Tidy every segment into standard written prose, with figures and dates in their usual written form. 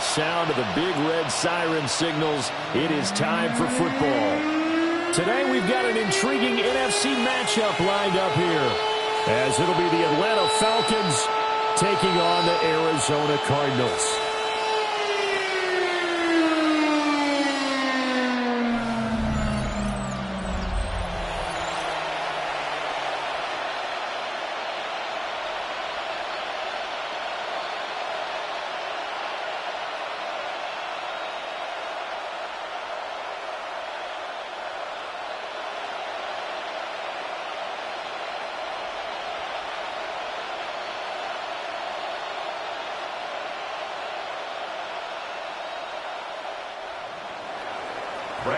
sound of the big red siren signals it is time for football. Today we've got an intriguing NFC matchup lined up here, as it'll be the Atlanta Falcons taking on the Arizona Cardinals.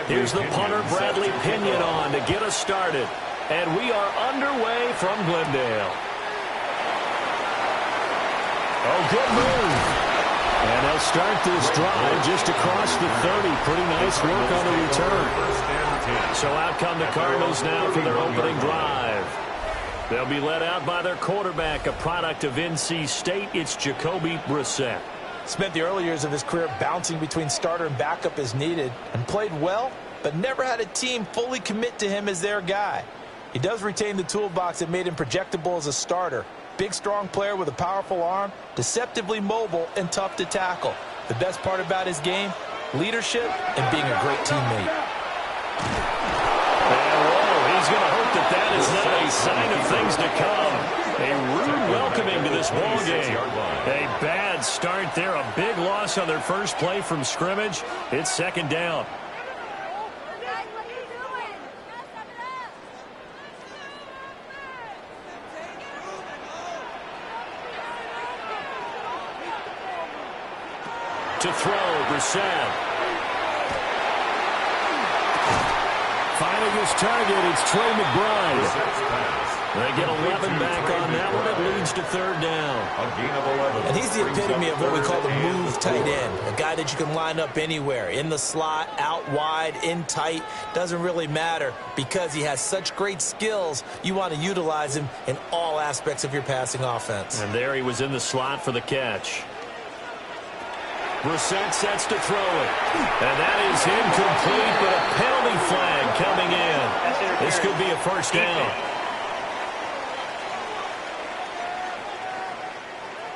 Here's the punter, Bradley Pinion, on to get us started. And we are underway from Glendale. Oh, good move. And they'll start this drive just across the 30. Pretty nice work on the return. So out come the Cardinals now for their opening drive. They'll be led out by their quarterback, a product of NC State. It's Jacoby Brissett. Spent the early years of his career bouncing between starter and backup as needed, and played well, but never had a team fully commit to him as their guy. He does retain the toolbox that made him projectable as a starter. Big, strong player with a powerful arm, deceptively mobile, and tough to tackle. The best part about his game, leadership and being a great teammate. And he's going to hope that that is not a sign of things to come. A rude welcoming to this ball game. A bad start there. A big loss on their first play from scrimmage. It's second down. To throw, Brissett. Finding his target, it's Trey McBride. They get 11 back on that one. It leads to third down. A gain of 11. And he's the epitome of what we call the move tight end. A guy that you can line up anywhere. In the slot, out wide, in tight. Doesn't really matter because he has such great skills. You want to utilize him in all aspects of your passing offense. And there he was in the slot for the catch. Brissett sets to throw it. And that is incomplete, but a penalty flag coming in. This could be a first down.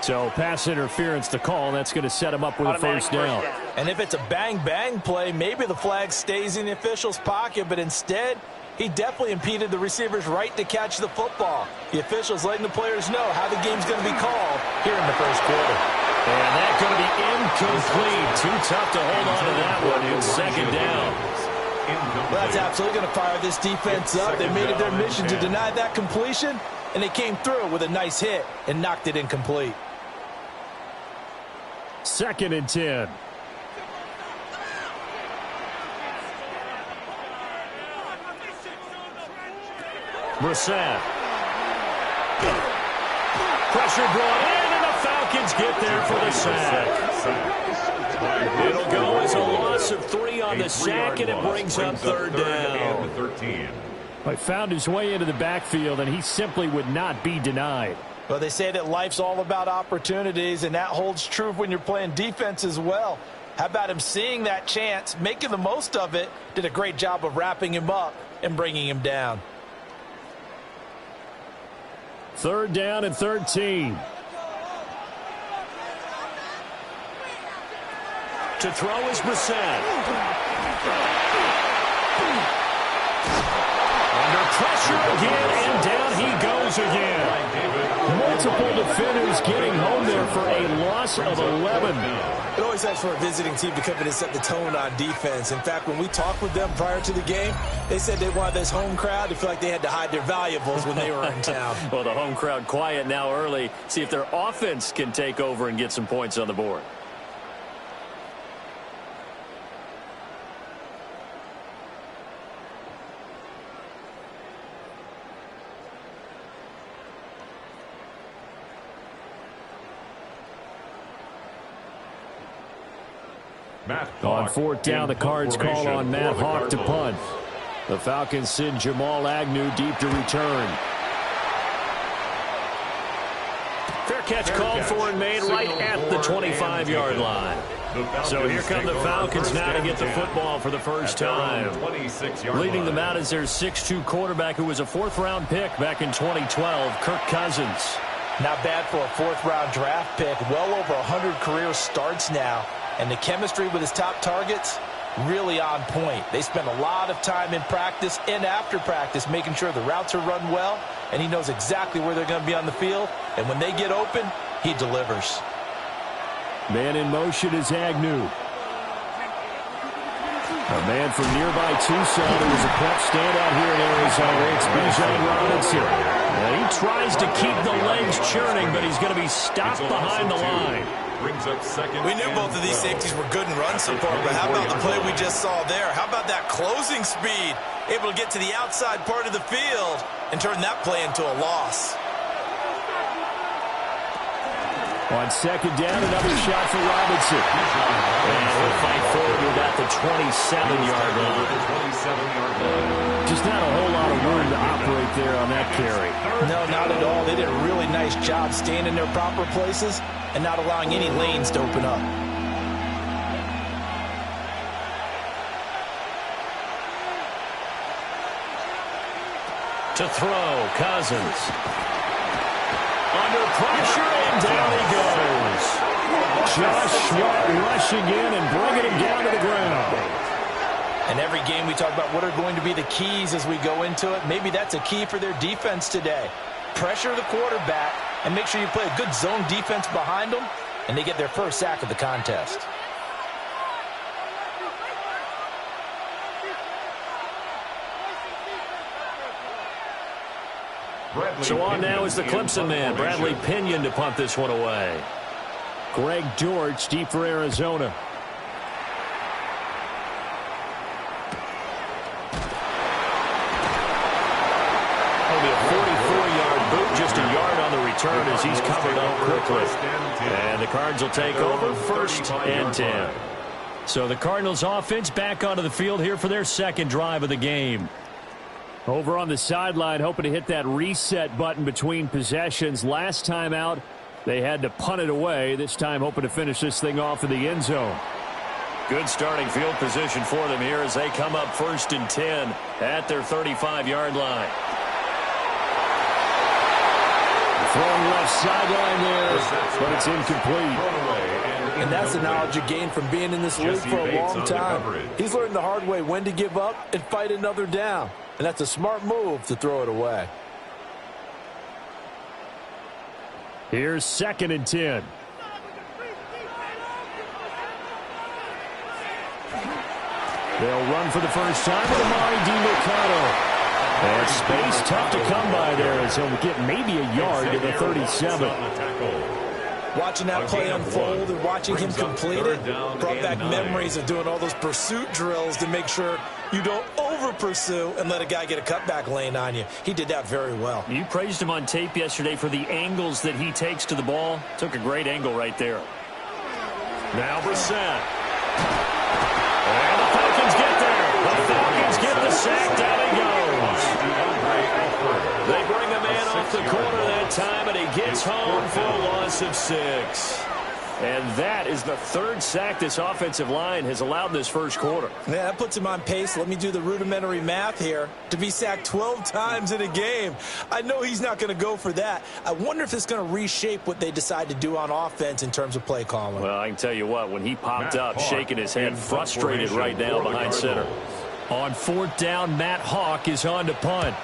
So pass interference to call. That's going to set him up with a first down. And if it's a bang-bang play, maybe the flag stays in the official's pocket, but instead, he definitely impeded the receiver's right to catch the football. The official's letting the players know how the game's going to be called here in the first quarter. And that's going to be incomplete. Too tough to hold on to that one. It's second down. Well, that's absolutely going to fire this defense up. They made it their mission to deny that completion, and they came through with a nice hit and knocked it incomplete. Second and 10. Brissett. Pressure brought in, and the Falcons get there for the sack. It'll go as a loss of 3 on the sack, and it brings up third down. He found his way into the backfield, and he simply would not be denied. Well, they say that life's all about opportunities, and that holds true when you're playing defense as well. How about him seeing that chance, making the most of it, did a great job of wrapping him up and bringing him down. Third down and 13. To throw is Brissett. Under pressure again, and down he goes again. Multiple defenders getting home there for a loss of 11. It always helps for a visiting team to come in and set the tone on defense. In fact, when we talked with them prior to the game, they said they wanted this home crowd to feel like they had to hide their valuables when they were in town. Well, the home crowd quiet now early. See if their offense can take over and get some points on the board. On fourth down, the Cards call on Matt Hawk to punt. The Falcons send Jamal Agnew deep to return. Fair catch called for and made right at the 25-yard line. So here come the Falcons now to get the football for the first time. Leading them out is their 6'2 quarterback who was a fourth-round pick back in 2012, Kirk Cousins. Not bad for a fourth-round draft pick. Well over 100 career starts now. And the chemistry with his top targets, really on point. They spend a lot of time in practice and after practice making sure the routes are run well, and he knows exactly where they're going to be on the field. And when they get open, he delivers. Man in motion is Agnew. A man from nearby Tucson who was a prep standout here in Arizona. It's Bijan Robinson. And he tries to keep the legs churning, but he's going to be stopped behind the line. We knew both of these safeties were good in run support, but how about the play we just saw there? How about that closing speed? Able to get to the outside part of the field and turn that play into a loss. On second down, another shot for Robinson. And he'll fight forward to about the 27-yard line. Just not a whole lot of room to operate there on that carry. No, not at all. They did a really nice job staying in their proper places and not allowing any lanes to open up. To throw, Cousins. Under pressure, and down he goes. Josh Swart rushing in and bringing him down to the ground. And every game we talk about what are going to be the keys as we go into it. Maybe that's a key for their defense today. Pressure the quarterback and make sure you play a good zone defense behind them, and they get their first sack of the contest. So on now is the Clemson man, Bradley Pinion, to punt this one away. Greg Dortch deep for Arizona. It'll be a 44-yard boot, just a yard on the return as he's covered up quickly. And the Cards will take over, 1st and 10. So the Cardinals offense back onto the field here for their second drive of the game. Over on the sideline, hoping to hit that reset button between possessions. Last time out, they had to punt it away. This time, hoping to finish this thing off in the end zone. Good starting field position for them here as they come up 1st and 10 at their 35-yard line. Throwing left sideline there, but it's incomplete. And that's the knowledge you gain from being in this league for a long time. He's learned the hard way when to give up and fight another down. And that's a smart move to throw it away. Here's 2nd and 10. They'll run for the first time with Amari DiMercado. And space tough to come by there as he'll get maybe a yard to the 37. Watching that play unfold and watching him complete it brought back memories of doing all those pursuit drills to make sure you don't over-pursue and let a guy get a cutback lane on you. He did that very well. You praised him on tape yesterday for the angles that he takes to the ball. Took a great angle right there. Now Brissett. And the Falcons get there. The Falcons get the sack. Down he goes. They bring a man off the corner that time, and he gets home for a loss of 6. And that is the 3rd sack this offensive line has allowed this first quarter. Yeah, that puts him on pace. Let me do the rudimentary math here. To be sacked 12 times in a game. I know he's not going to go for that. I wonder if it's going to reshape what they decide to do on offense in terms of play calling. Well, I can tell you what, when he popped up, shaking his head, frustrated right now behind center. On 4th down, Matt Hawk is on to punt.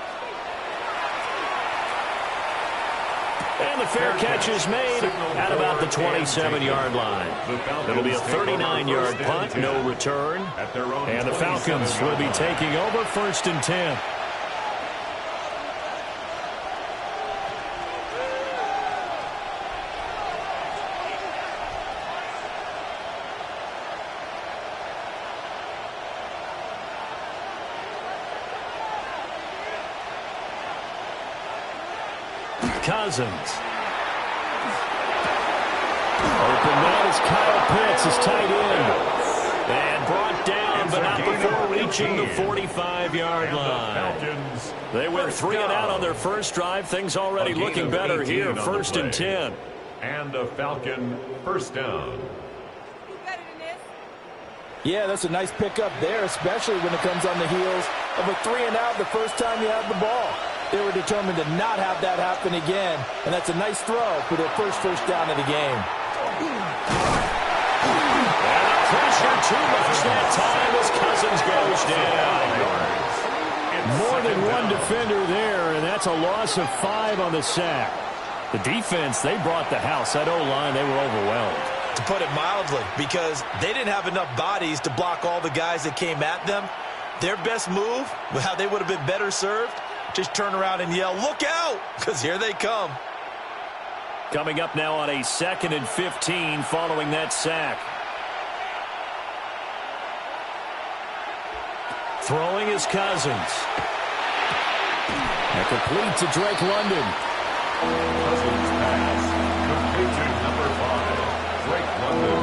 And the fair catch is made at about the 27-yard line. It'll be a 39-yard punt, no return. And the Falcons will be taking over 1st and 10. Cousins. Open man is Kyle Pitts, his tight end. And brought down, but not before reaching the 45-yard line. They went 3 and out on their first drive. Things already looking better here. 1st and 10. And a Falcon first down. Yeah, that's a nice pickup there, especially when it comes on the heels of a 3-and-out the first time you have the ball. They were determined to not have that happen again, and that's a nice throw for their first down of the game. And the pressure too much that time as Cousins goes down. More than one defender there, and that's a loss of 5 on the sack. The defense, they brought the house. That O-line, they were overwhelmed. To put it mildly, because they didn't have enough bodies to block all the guys that came at them. Their best move, how they would have been better served, just turn around and yell, "Look out!" because here they come. Coming up now on a 2nd and 15 following that sack. Throwing is Cousins. And complete to Drake London. Cousins pass. Complete to number 5, Drake London.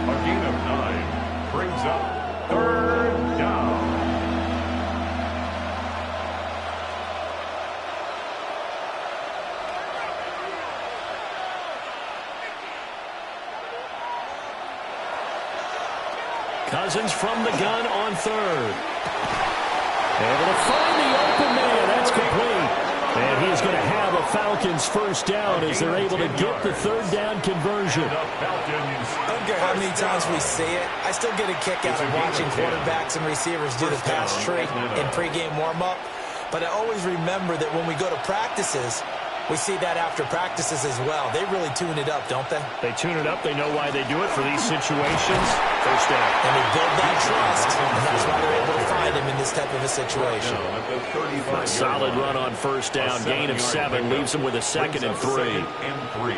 A gain of 9 brings up 3rd down. Cousins from the gun on 3rd. Able to find the open man. That's complete. And he's going to have a Falcons first down as they're able to get the 3rd down conversion. I don't care how many times we see it. I still get a kick out of watching quarterbacks and receivers do the pass tree in pregame warm-up. But I always remember that when we go to practices, we see that after practices as well. They really tune it up, don't they? They tune it up. They know why they do it for these situations. First down. And they build that trust, and that's why they're able to find him in this type of a situation. A solid run on first down. Gain of 7 leaves them with a 2nd and 3.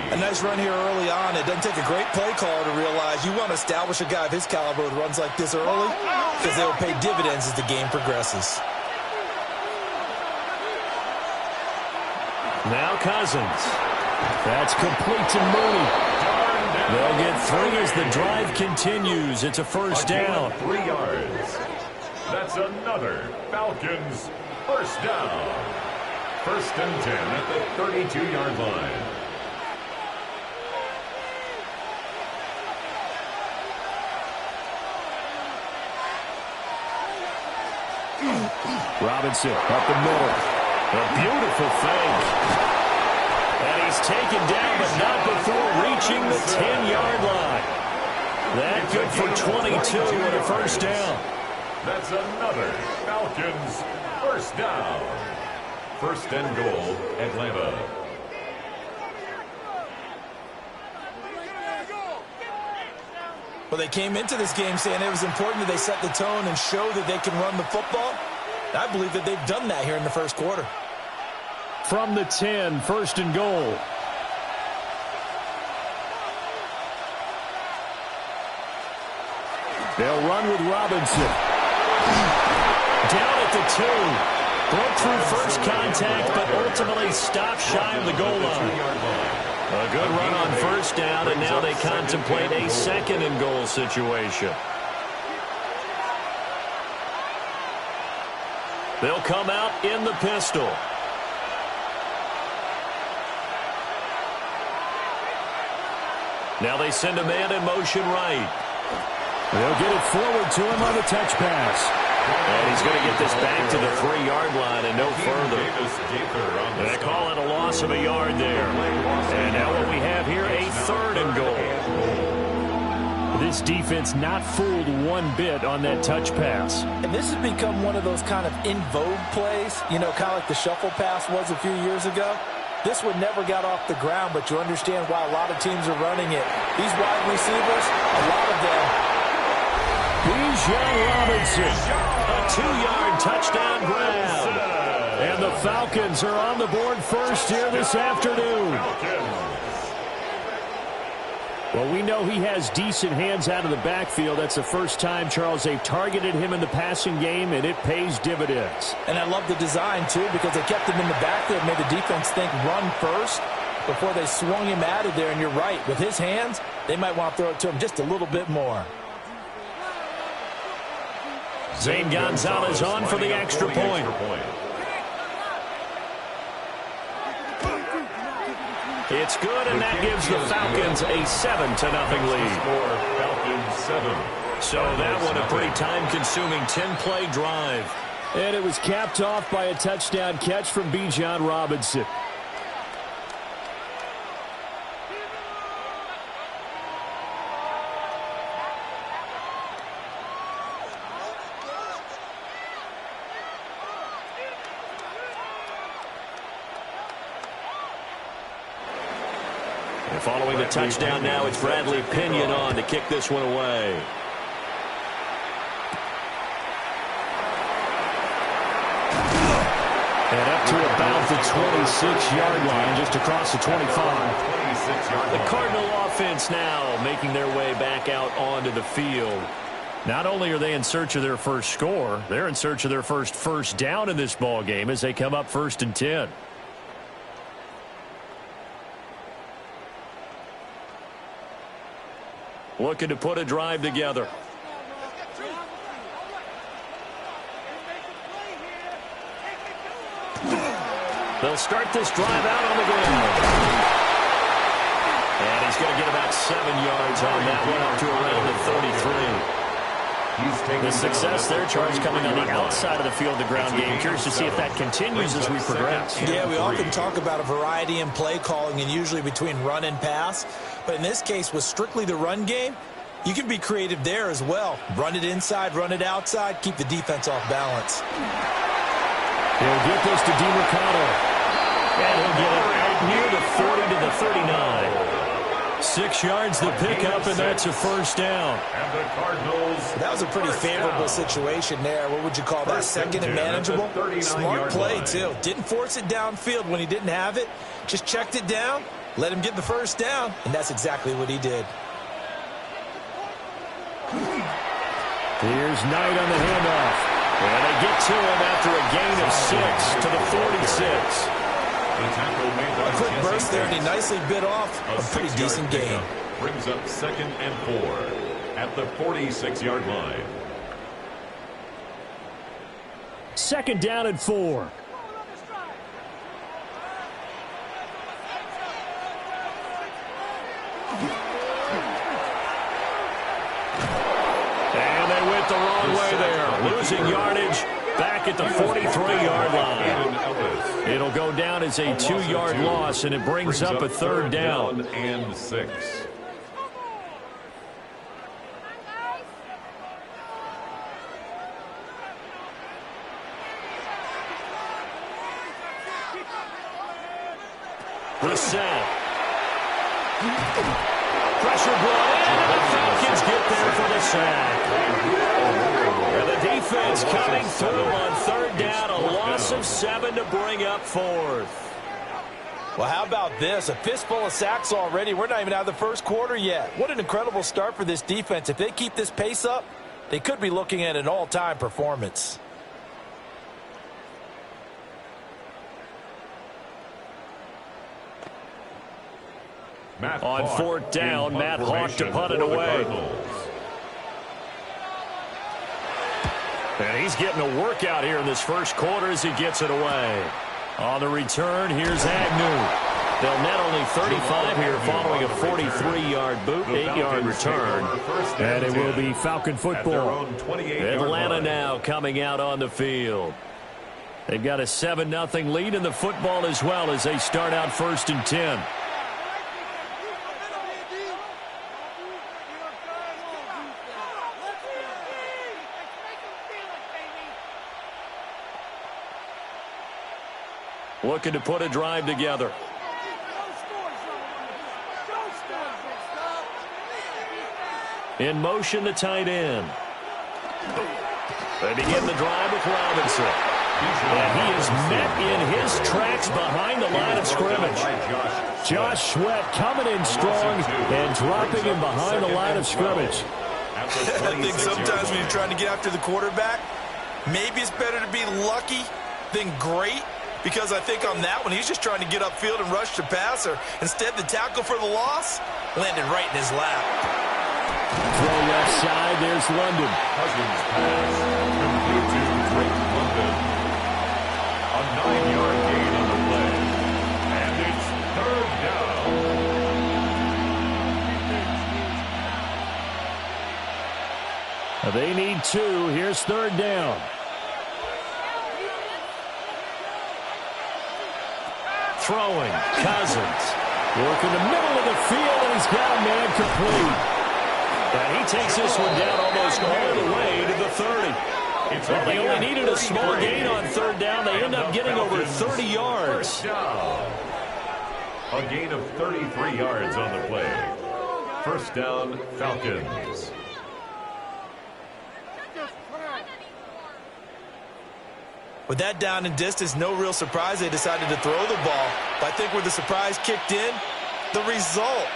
A nice run here early on. It doesn't take a great play caller to realize you want to establish a guy of his caliber who runs like this early because they will pay dividends as the game progresses. Now Cousins. That's complete to Mooney. They'll get 3 as the drive continues. It's a first down. 3 yards. That's another Falcons first down. 1st and 10 at the 32-yard line. Robinson up the middle. A beautiful fake. And he's taken down, but not before reaching the 10-yard line. That good for 22 and a first down. That's another Falcons first down. 1st and goal, Atlanta. Well, they came into this game saying it was important that they set the tone and show that they can run the football. I believe that they've done that here in the first quarter. From the 10, 1st and goal. They'll run with Robinson. Down at the 2. Broke through first contact, but ultimately stopped shy of the goal line. A good run on first down, and now they contemplate a 2nd and goal situation. They'll come out in the pistol. Now they send a man in motion right. They'll get it forward to him on the touch pass. And he's going to get this back to the 3-yard line and no further. They call it a loss of a yard there. And now what we have here, a 3rd and goal. This defense not fooled one bit on that touch pass. And this has become one of those kind of in vogue plays, you know, kind of like the shuffle pass was a few years ago. This one never got off the ground, but you understand why a lot of teams are running it. These wide receivers, a lot of them. Bijan Robinson, a 2-yard touchdown grab. And the Falcons are on the board first here this afternoon. Well, we know he has decent hands out of the backfield. That's the first time, Charles, they've targeted him in the passing game, and it pays dividends. And I love the design, too, because they kept him in the backfield, made the defense think run first before they swung him out of there. And you're right, with his hands, they might want to throw it to him just a little bit more. Zane Gonzalez on for the extra point. It's good, and that gives the Falcons a 7-0 lead. Falcons 7. So that one a pretty time-consuming 10-play drive. And it was capped off by a touchdown catch from Bijan Robinson. And following the touchdown now, it's Bradley Pinion on to kick this one away. And up to about the 26-yard line, just across the 25. The Cardinal offense now making their way back out onto the field. Not only are they in search of their first score, they're in search of their first down in this ball game as they come up 1st and 10. Looking to put a drive together. They'll start this drive out on the ground. And he's going to get about 7 yards on that one, up to around the 33. The success there, Charles, coming on the outside of the field, the ground game. Curious to see if that continues as we progress. Yeah, we often talk about a variety in play calling and usually between run and pass. But in this case, with strictly the run game, you can be creative there as well. Run it inside, run it outside, keep the defense off balance. He'll get this to DeMarcano. And he'll get it out near the 40 to the 39. 6 yards the pickup, and that's a first down. And the Cardinals. That was a pretty favorable situation there. What would you call that? Second and manageable? Smart play, too. Didn't force it downfield when he didn't have it. Just checked it down, let him get the first down, and that's exactly what he did. Here's Knight on the handoff. And they get to him after a gain of 6 to the 46. A quick burst there, and he nicely bit off a pretty decent gain. Brings up 2nd and 4 at the 46-yard line. 2nd down and 4. And they went the wrong way there, losing yardage back at the 43-yard line. It'll go down as a 2-yard loss, and it brings up a 3rd down. And 6. Brissett. Pressure brought in, and the Falcons get there for the sack. And the defense coming through on 3rd down, a loss of 7 to bring up 4th. Well, how about this? A fistful of sacks already. We're not even out of the first quarter yet. What an incredible start for this defense. If they keep this pace up, they could be looking at an all-time performance. On 4th down, Matt Hawk to punt it away. And he's getting a workout here in this first quarter as he gets it away. On the return, here's Agnew. They'll net only 35 here following a 43-yard boot, 8-yard return. And it will be Falcon football. Atlanta now coming out on the field. They've got a 7-0 lead in the football as well as they start out 1st and 10. Looking to put a drive together. In motion, the tight end. They begin the drive with Robinson. And he is met in his tracks behind the line of scrimmage. Josh Sweat coming in strong and dropping him behind the line of scrimmage. I think sometimes when you're trying to get after the quarterback, maybe it's better to be lucky than great. Because I think on that one, he's just trying to get upfield and rush the passer. Instead, the tackle for the loss landed right in his lap. Throw left side, there's London. Cousins pass. Complete to Drake London. A 9-yard gain on the play. And it's 3rd down. They need 2. Here's 3rd down. Throwing, Cousins. Working the middle of the field, and he's got a man complete. And he takes this one down almost all the way to the 30. Well, they only needed a small gain on 3rd down. They end up getting over 30 yards. A gain of 33 yards on the play. 1st down, Falcons. With that down and distance, no real surprise they decided to throw the ball. But I think where the surprise kicked in, the result.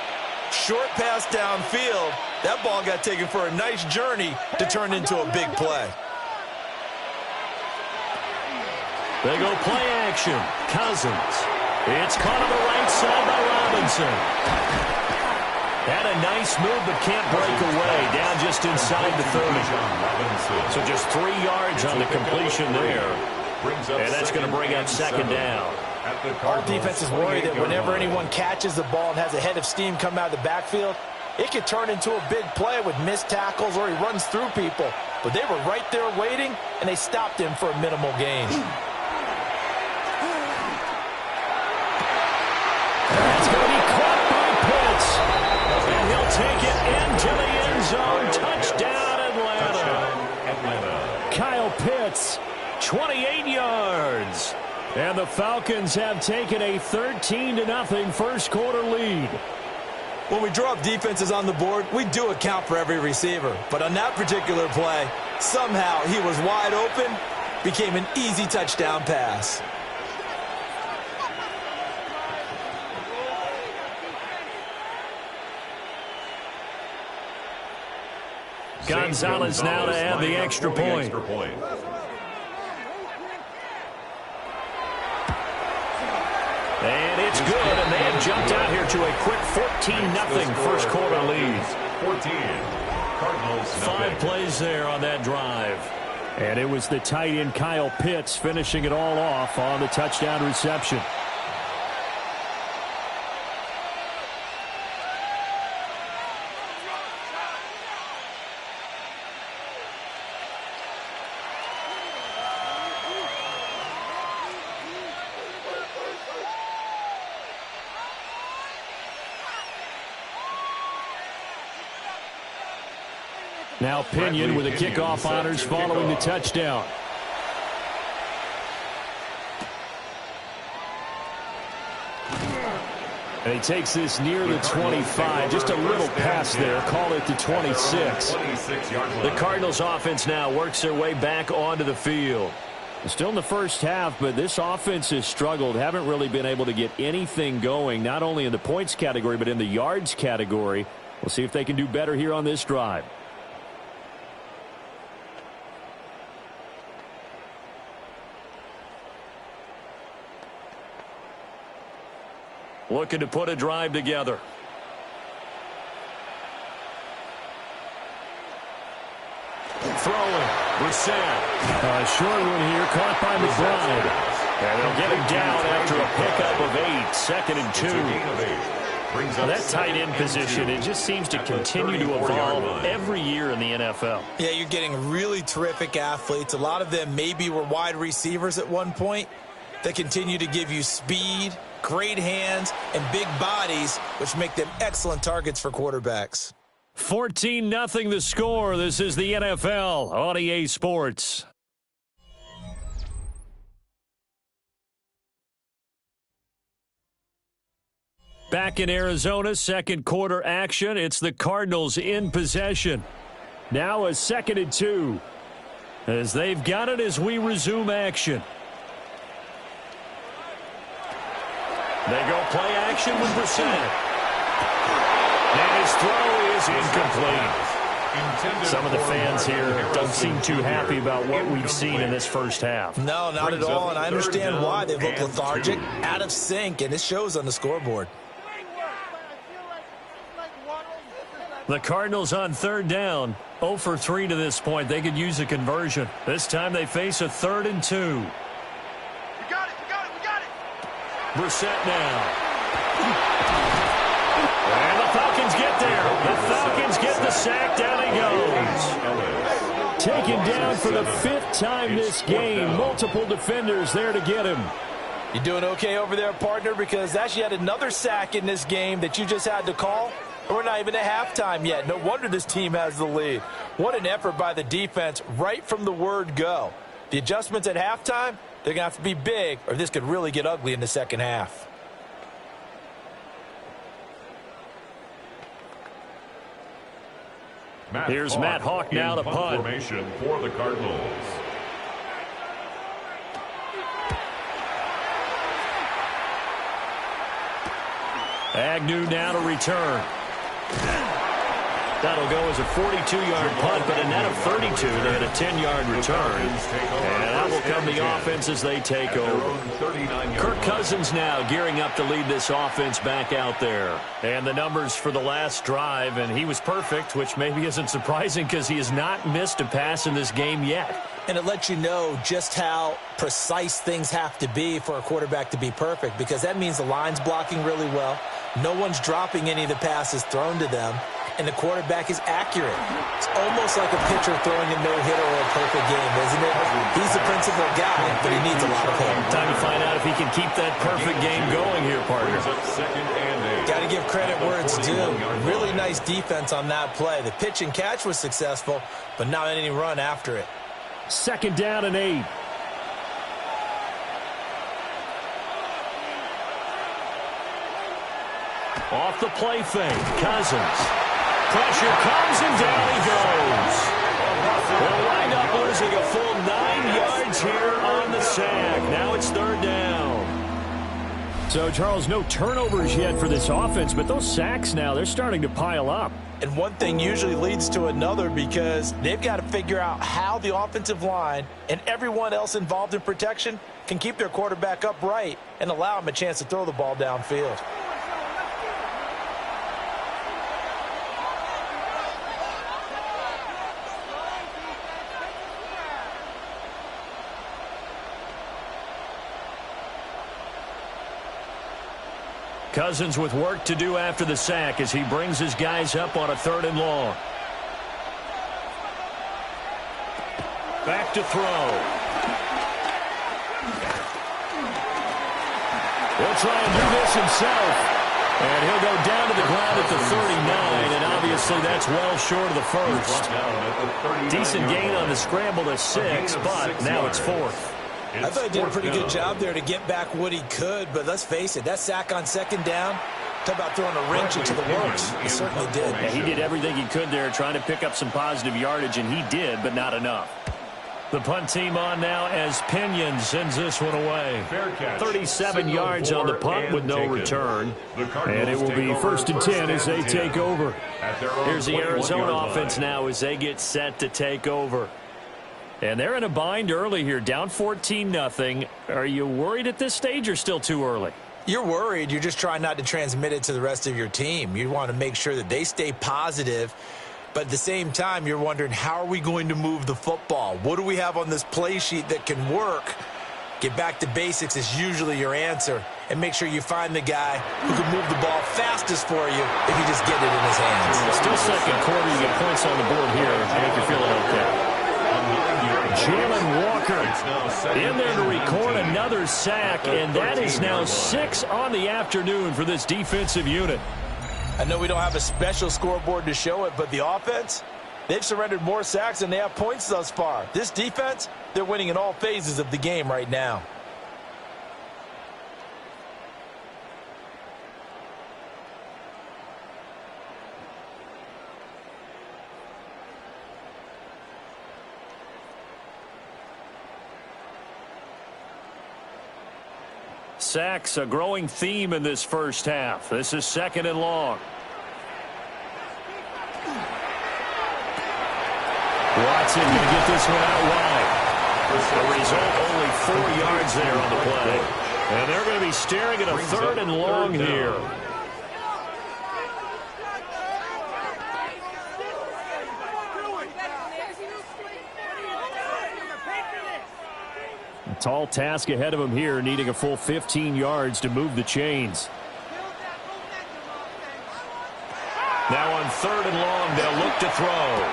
Short pass downfield. That ball got taken for a nice journey to turn into a big play. They go play action. Cousins. It's caught on the right side by Robinson. Had a nice move, but can't break away. Down just inside the 30. So just 3 yards on the completion there. And that's going to bring up 2nd down. Our defense is worried that whenever anyone catches the ball and has a head of steam come out of the backfield, it could turn into a big play with missed tackles or he runs through people. But they were right there waiting, and they stopped him for a minimal gain. That's going to be caught by Pitts. And he'll take it into the end zone. Touchdown, Atlanta. Kyle Pitts, 28 yards. And the Falcons have taken a 13-0 first quarter lead. When we draw up defenses on the board, we do account for every receiver. But on that particular play, somehow he was wide open, became an easy touchdown pass. Gonzalez now to add the extra point. And it's good, and they have jumped out here to a quick 14-0 first quarter lead. 14. Cardinals. 5 plays there on that drive. And it was the tight end Kyle Pitts finishing it all off on the touchdown reception. Now Pinion with the kickoff honors following the touchdown. And he takes this near the 25. Just a little pass there. Call it the 26. The Cardinals offense now works their way back onto the field. Still in the first half, but this offense has struggled. Haven't really been able to get anything going, not only in the points category, but in the yards category. We'll see if they can do better here on this drive. Looking to put a drive together. Throwing. Brissett. Short one here, caught by McBride. And they'll get him down after a pickup of 8. 2nd and 2. That tight end position, it just seems to continue to evolve every year in the NFL. Yeah, you're getting really terrific athletes. A lot of them maybe were wide receivers at one point that continue to give you speed, great hands, and big bodies, which make them excellent targets for quarterbacks. 14-0 the score. This is the NFL on EA Sports. Back in Arizona, second quarter action. It's the Cardinals in possession. Now a 2nd and 2. As they've got it as we resume action. They go play action with Brissett. And his throw is incomplete. Some of the fans here don't seem too happy about what we've seen in this first half. No, not at all, and I understand why. They look lethargic, out of sync, and it shows on the scoreboard. The Cardinals on 3rd down, 0 for 3 to this point. They could use a conversion. This time they face a 3rd and 2. Brissett now. And the Falcons get there. The Falcons get the sack. Down he goes. Taken down for the 5th time this game. Multiple defenders there to get him. You doing okay over there, partner? Because that's yet another sack in this game that you just had to call. We're not even at halftime yet. No wonder this team has the lead. What an effort by the defense right from the word go. The adjustments at halftime, they're going to have to be big, or this could really get ugly in the second half. Here's Matt Hawk now to punt. Formation for the Cardinals. Agnew now to return. That'll go as a 42-yard punt, but a net of 32. They had a 10-yard return. And that will come the offense as they take over. Kirk Cousins now gearing up to lead this offense back out there. And the numbers for the last drive, and he was perfect, which maybe isn't surprising because he has not missed a pass in this game yet. And it lets you know just how precise things have to be for a quarterback to be perfect, because that means the line's blocking really well. No one's dropping any of the passes thrown to them, and the quarterback is accurate. It's almost like a pitcher throwing a no-hitter or a perfect game, isn't it? He's the principal guy, but he needs a lot of help. Time to find out if he can keep that perfect game going here, partner. Got to give credit where it's due. Really nice defense on that play. The pitch and catch was successful, but not any run after it. 2nd down and 8. Off the play fake, Cousins. Pressure comes and down he goes. They'll wind up losing a full 9 yards here on the sack. Now it's 3rd down. So, Charles, no turnovers yet for this offense, but those sacks now, they're starting to pile up. And one thing usually leads to another, because they've got to figure out how the offensive line and everyone else involved in protection can keep their quarterback upright and allow him a chance to throw the ball downfield. Cousins with work to do after the sack as he brings his guys up on a 3rd and long. Back to throw. He'll try and do this himself. And he'll go down to the ground at the 39, and obviously that's well short of the first. Decent gain on the scramble to 6, but now it's 4th. I thought he did a pretty good job there to get back what he could, but let's face it, that sack on 2nd down, talk about throwing a wrench into the works. He certainly did. Yeah, he did everything he could there, trying to pick up some positive yardage, and he did, but not enough. The punt team on now as Pinion sends this one away. 37 yards on the punt with no return. And it will be 1st and 10 as they take over. Here's the Arizona offense now as they get set to take over. And they're in a bind early here, down 14-0. Are you worried at this stage or still too early? You're worried. You're just trying not to transmit it to the rest of your team. You want to make sure that they stay positive. But at the same time, you're wondering, how are we going to move the football? What do we have on this play sheet that can work? Get back to basics is usually your answer. And make sure you find the guy who can move the ball fastest for you if you just get it in his hands. Still 2nd quarter. You get points on the board here. I think you're feeling okay. Jalen Walker in there to record another sack, and that is now 6 on the afternoon for this defensive unit. I know we don't have a special scoreboard to show it, but the offense, they've surrendered more sacks than they have points thus far. This defense, they're winning in all phases of the game right now. Sacks, a growing theme in this first half. This is 2nd and long. Watson going to get this one out wide. The result, only 4 yards there on the play. And they're going to be staring at a 3rd and long here. Tall task ahead of him here, needing a full 15 yards to move the chains. Now on 3rd and long, they'll look to throw.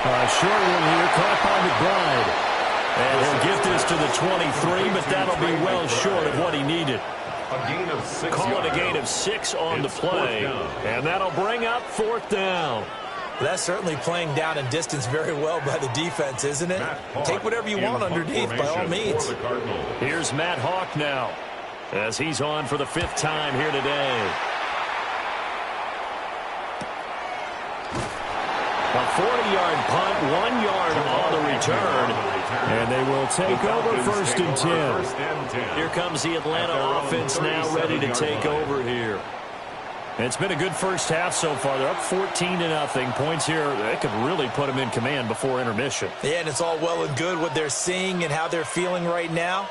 Short one here, caught by McBride. And he'll get this to the 23, but that'll be well short of what he needed. Call it a gain of 6 on the play, and that'll bring up 4th down. That's certainly playing down and distance very well by the defense, isn't it? Take whatever you want underneath, by all means. Here's Matt Hawk now, as he's on for the 5th time here today. A 40-yard punt, 1 yard on the return. And they will take over 1st and 10. Here comes the Atlanta offense now ready to take over here. It's been a good first half so far. They're up 14-0. Points here, they could really put them in command before intermission. Yeah, and it's all well and good what they're seeing and how they're feeling right now.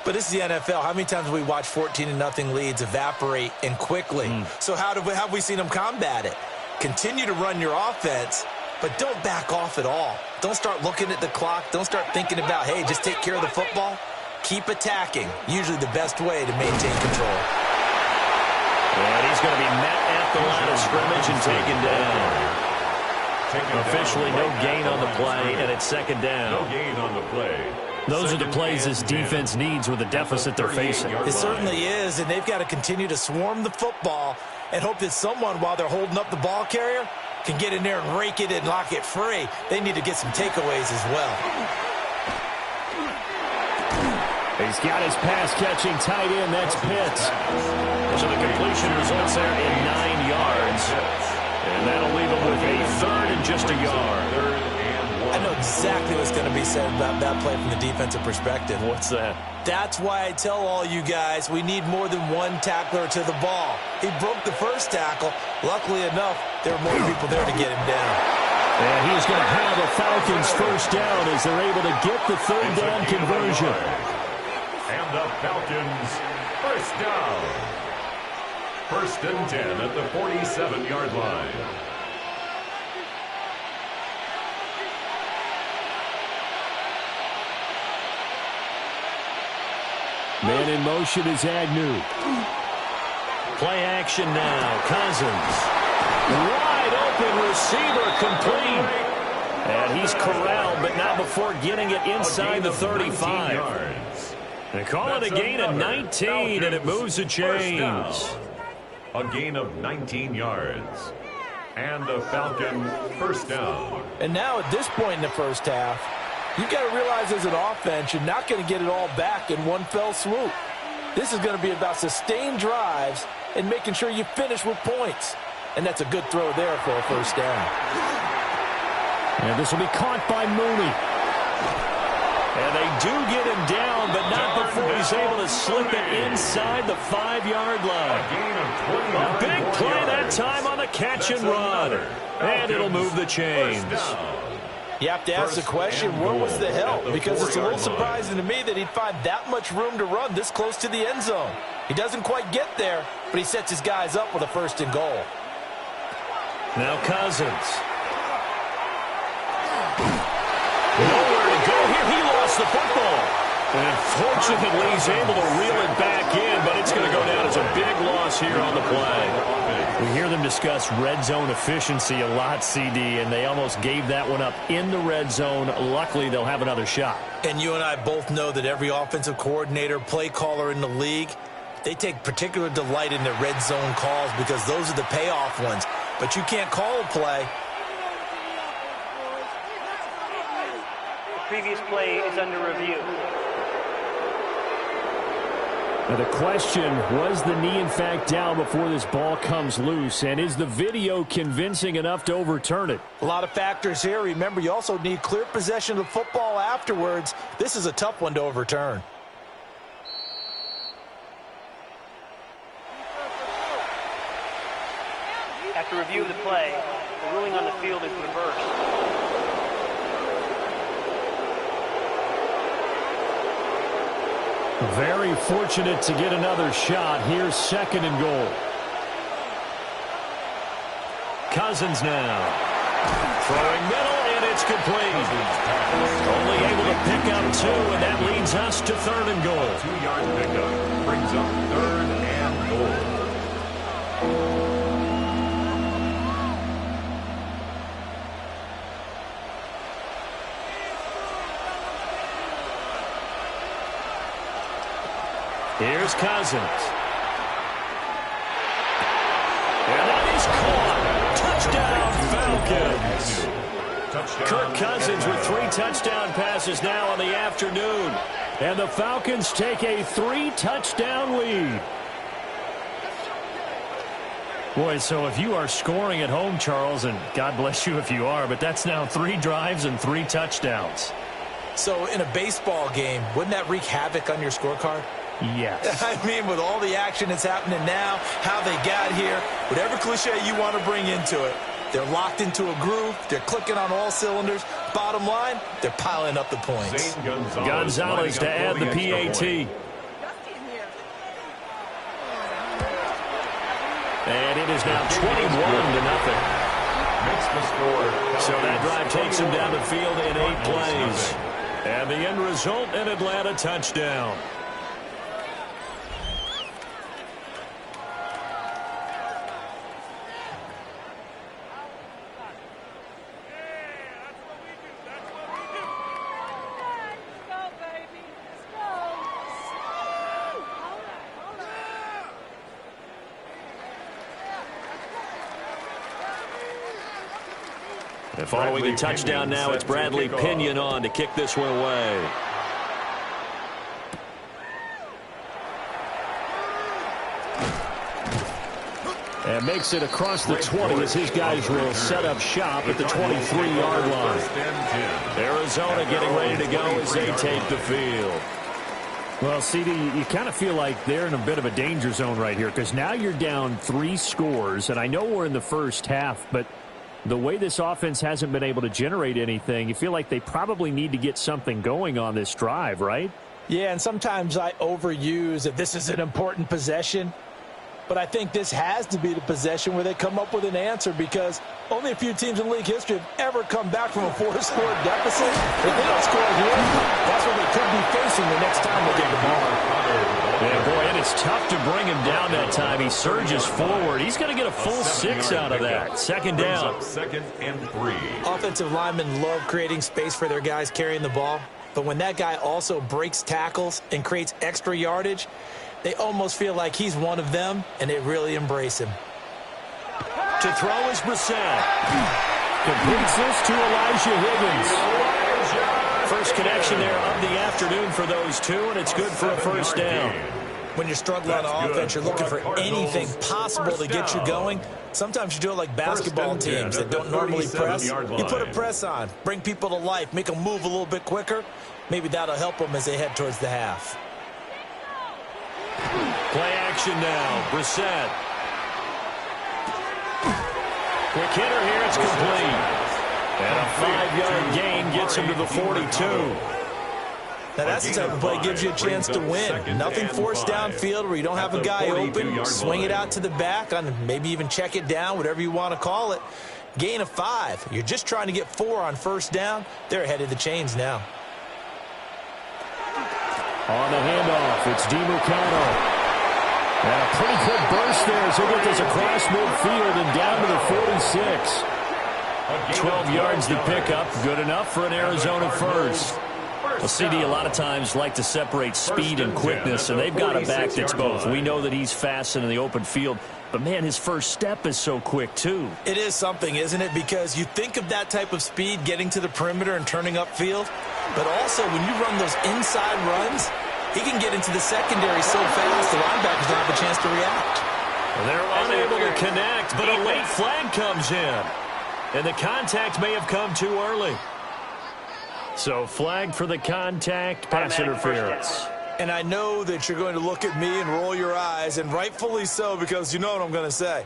But this is the NFL. How many times have we watched 14-0 leads evaporate and quickly? So how have we seen them combat it? Continue to run your offense, but don't back off at all. Don't start looking at the clock. Don't start thinking about, hey, just take care of the football. Keep attacking. Usually the best way to maintain control. And he's going to be met at the line of scrimmage and taken down. Officially no gain on the play, and it's 2nd down. No gain on the play. Those are the plays this defense needs with the deficit they're facing. It certainly is, and they've got to continue to swarm the football and hope that someone, while they're holding up the ball carrier, can get in there and rake it and lock it free. They need to get some takeaways as well. He's got his pass-catching tight end. That's Pitts. So the completion results there in 9 yards. And that'll leave him with a 3rd and just a yard. I know exactly what's going to be said about that play from the defensive perspective. What's that? That's why I tell all you guys we need more than one tackler to the ball. He broke the first tackle. Luckily enough, there were more people there to get him down. And he's going to have a Falcons 1st down as they're able to get the 3rd down conversion. And the Falcons 1st down. 1st and 10 at the 47-yard line. Man in motion is Agnew. Play action now. Cousins. Wide open receiver complete. And he's corralled, but not before getting it inside the 35. They call it a gain of 19, and it moves the chains. A gain of 19 yards. And the Falcon 1st down. And now at this point in the first half, you've got to realize as an offense, you're not going to get it all back in one fell swoop. This is going to be about sustained drives and making sure you finish with points. And that's a good throw there for a 1st down. And this will be caught by Mooney. And they do get him down, but not before he's able to slip it inside the 5-yard line. A big play that time on the catch and run. And it'll move the chains. You have to ask the question, where was the help? Because it's a little surprising to me that he'd find that much room to run this close to the end zone. He doesn't quite get there, but he sets his guys up with a 1st and goal. Now Cousins. Nowhere to go here. He lost the football. And fortunately, he's able to reel it back in, but it's going to go down as a big loss here on the play. We hear them discuss red zone efficiency a lot, CD, and they almost gave that one up in the red zone. Luckily, they'll have another shot. And you and I both know that every offensive coordinator, play caller in the league, they take particular delight in their red zone calls because those are the payoff ones. But you can't call a play. The previous play is under review. Now the question, was the knee in fact down before this ball comes loose? And is the video convincing enough to overturn it? A lot of factors here. Remember, you also need clear possession of the football afterwards. This is a tough one to overturn. After review of the play, the ruling on the field is reversed. Very fortunate to get another shot. Here's 2nd and goal. Cousins now. Throwing middle, and it's complete. Only able to pick up 2, and that leads us to 3rd and goal. 2-yard pickup brings up 3rd and goal. Here's Cousins. And that is caught. Touchdown, Falcons. Kirk Cousins with 3 touchdown passes now on the afternoon. And the Falcons take a 3-touchdown lead. Boy, so if you are scoring at home, Charles, and God bless you if you are, but that's now 3 drives and 3 touchdowns. So in a baseball game, wouldn't that wreak havoc on your scorecard? Yes. I mean, with all the action that's happening now, how they got here, whatever cliche you want to bring into it, they're locked into a groove, they're clicking on all cylinders. Bottom line, they're piling up the points. Gonzalez to add the PAT. And it is now 21-0. So that drive takes him down the field in 8 plays. And the end result, an Atlanta touchdown. And following the touchdown now, it's Bradley Pinion on to kick this one away. And makes it across the 20 as his guys will set up shop at the 23-yard line. Arizona getting ready to go as they take the field. Well, CD, you kind of feel like they're in a bit of a danger zone right here because now you're down 3 scores, and I know we're in the first half, but the way this offense hasn't been able to generate anything, you feel like they probably need to get something going on this drive, right? Yeah, and sometimes I overuse that this is an important possession. But I think this has to be the possession where they come up with an answer because only a few teams in league history have ever come back from a 4-score deficit. If they don't score here, that's what they could be facing the next time they get the ball. Yeah, boy, and it's tough to bring him down that time. He surges forward. He's going to get a full 6 out of that. Second down. 2nd and 3. Offensive linemen love creating space for their guys carrying the ball. But when that guy also breaks tackles and creates extra yardage, they almost feel like he's one of them, and they really embrace him. To throw is Brissett. Completes this to Elijah Higgins. First connection there of the afternoon for those two, and it's good for a first down. When you're struggling on offense, you're looking for anything possible to get you going. Sometimes you do it like basketball teams that don't normally press. You put a press on, bring people to life, make them move a little bit quicker. Maybe that'll help them as they head towards the half. Play action now. Brissett. Quick hitter here. It's complete. And a 5-yard gain gets him to the 42. Now that's the type of play that gives you a chance to win. Nothing forced downfield where you don't have a guy open. Swing it out to the back, on maybe even check it down, whatever you want to call it. Gain of 5. You're just trying to get 4 on first down. They're ahead of the chains now. On the handoff, it's DiMercado. And a pretty quick burst there as he'll get this across midfield and down to the 46. 12 yards to pick up. Good enough for an Arizona first. Well, CD a lot of times like to separate speed and quickness, and they've got a back that's both. We know that he's fast in the open field, but, man, his first step is so quick, too. It is something, isn't it? Because you think of that type of speed getting to the perimeter and turning upfield, but also when you run those inside runs, he can get into the secondary so fast the linebackers don't have a chance to react. Well, they're unable to connect, but a late flag comes in. And the contact may have come too early. So flag for the contact, pass interference. And I know that you're going to look at me and roll your eyes, and rightfully so, because you know what I'm going to say.